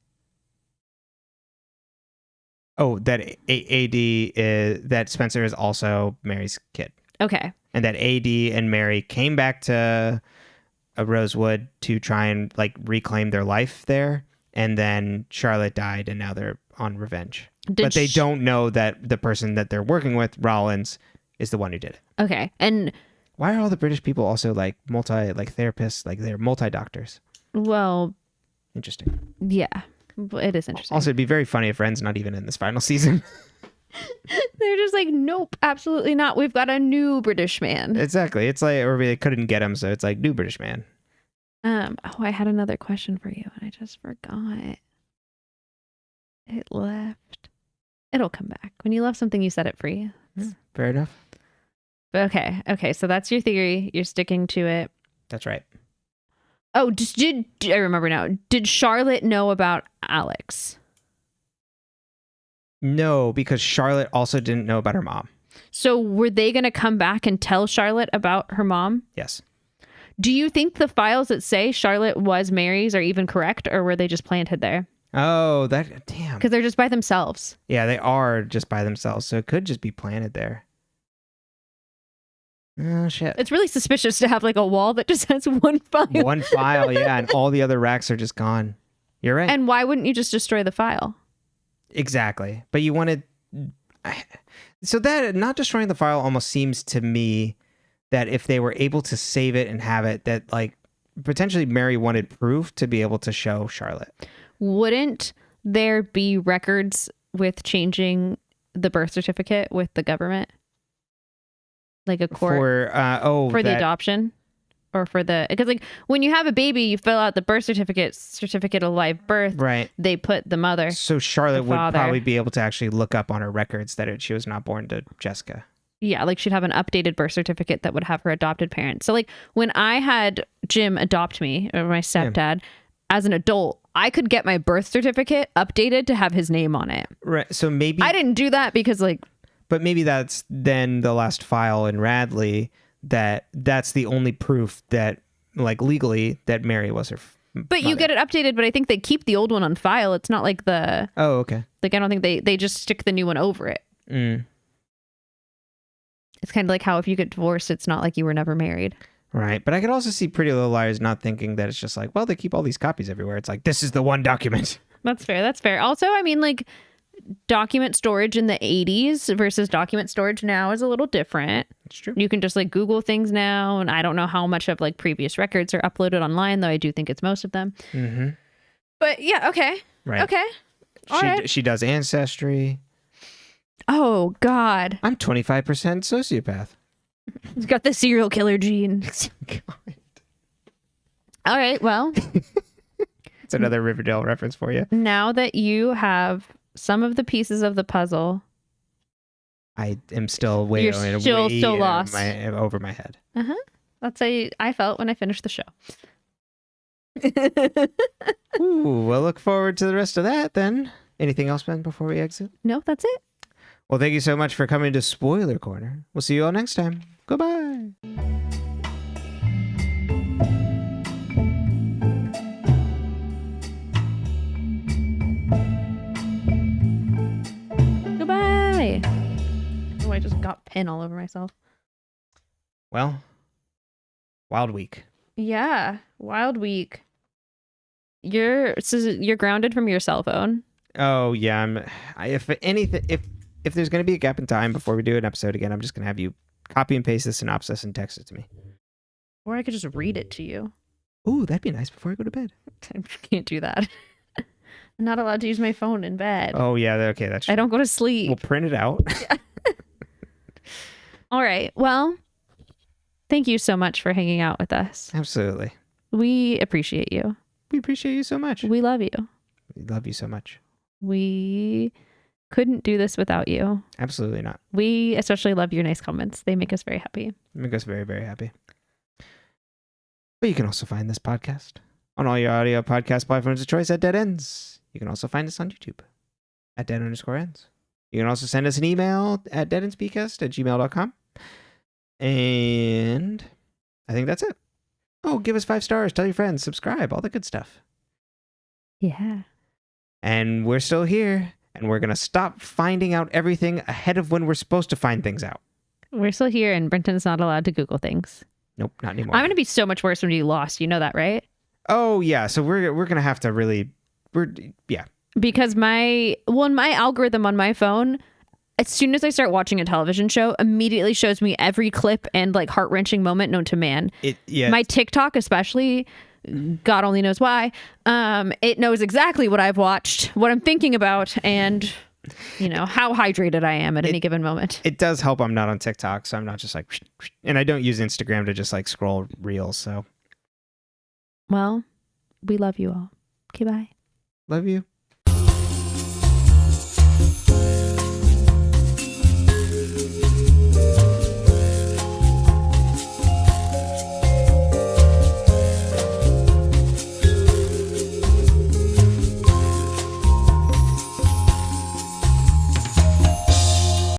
that Spencer is also Mary's kid. Okay. And that AD and Mary came back to Rosewood to try and like reclaim their life there. And then Charlotte died and now they're on revenge. But they don't know that the person that they're working with, Rollins, is the one who did it. Okay. And why are all the British people also like therapists, like they're multi-doctors? Well, interesting. Yeah, it is interesting. Also, it'd be very funny if Ren's not even in this final season. They're just like, nope, absolutely not. We've got a new British man. Exactly. It's like, or they couldn't get him, so it's like new British man. I had another question for you, and I just forgot. It left. It'll come back. When you left something, you set it free. Yeah, fair enough. Okay. So that's your theory. You're sticking to it. That's right. Oh, I remember now. Did Charlotte know about Alex? No, because Charlotte also didn't know about her mom. So were they going to come back and tell Charlotte about her mom? Yes. Do you think the files that say Charlotte was Mary's are even correct, or were they just planted there? Oh, damn. Because they're just by themselves. Yeah, they are just by themselves, so it could just be planted there. Oh, shit. It's really suspicious to have like a wall that just has one file. One file, yeah, and all the other racks are just gone. You're right. And why wouldn't you just destroy the file? Exactly. But you wanted... So that not destroying the file almost seems to me that if they were able to save it and have it, that like potentially Mary wanted proof to be able to show Charlotte. Wouldn't there be records with changing the birth certificate with the government? Like a court for the adoption? Or for the, because like when you have a baby, you fill out the birth certificate of live birth. Right. They put the mother. So Charlotte would probably be able to actually look up on her records that she was not born to Jessica. Yeah, like she'd have an updated birth certificate that would have her adopted parents. So like when I had Jim adopt me, or my stepdad, as an adult, I could get my birth certificate updated to have his name on it. Right. So maybe I didn't do that because like. But maybe that's then the last file in Radley. That's the only proof that, like, legally that Mary was her But mother. You get it updated, but I think they keep the old one on file. It's not like the... Oh, okay. Like, I don't think they just stick the new one over it. Mm. It's kind of like how if you get divorced, it's not like you were never married. Right. But I could also see Pretty Little Liars not thinking that it's just like, well, they keep all these copies everywhere. It's like, this is the one document. That's fair. Also, I mean, like... document storage in the 80s versus document storage now is a little different. It's true. You can just like Google things now, and I don't know how much of like previous records are uploaded online, though I do think it's most of them. Mm-hmm. But yeah, okay. Right. Okay. She does Ancestry. Oh, God. I'm 25% sociopath. He's got the serial killer gene. God. All right, well. It's another Riverdale reference for you. Now that you have some of the pieces of the puzzle, I am still way lost over my head. That's how I felt when I finished the show. Ooh, we'll look forward to the rest of that then. Anything else, Ben, before we exit? No, that's it. Well, thank you so much for coming to Spoiler Corner. We'll see you all next time. Goodbye. Oh, I just got pen all over myself. Well, wild week. Yeah, wild week. You're grounded from your cell phone. Oh yeah, if there's gonna be a gap in time before we do an episode again, I'm just gonna have you copy and paste the synopsis and text it to me. Or I could just read it to you. Ooh, that'd be nice before I go to bed. I can't do that. I'm not allowed to use my phone in bed. Oh yeah, okay, that's true. I don't go to sleep. We'll print it out. Yeah. All right. Well, thank you so much for hanging out with us. Absolutely. We appreciate you. We appreciate you so much. We love you. We love you so much. We couldn't do this without you. Absolutely not. We especially love your nice comments. They make us very happy. They make us very, very happy. But you can also find this podcast on all your audio podcast platforms of choice at Dead Ends. You can also find us on YouTube at dead_ends. You can also send us an email at deadendspcast@gmail.com. And I think that's it. Oh, give us 5 stars, tell your friends, subscribe, all the good stuff. Yeah. And we're still here. and we're going to stop finding out everything ahead of when we're supposed to find things out. We're still here, and Brenton's not allowed to Google things. Nope, not anymore. I'm going to be so much worse when you lost. You know that, right? Oh, yeah. So we're going to have to really... Because my algorithm on my phone, as soon as I start watching a television show, immediately shows me every clip and like heart-wrenching moment known to man. My TikTok especially, God only knows why, it knows exactly what I've watched, what I'm thinking about, and how hydrated I am at any given moment. It does help I'm not on TikTok, so I'm not just like, and I don't use Instagram to just like scroll reels. So, well, we love you all. Okay, bye. Love you.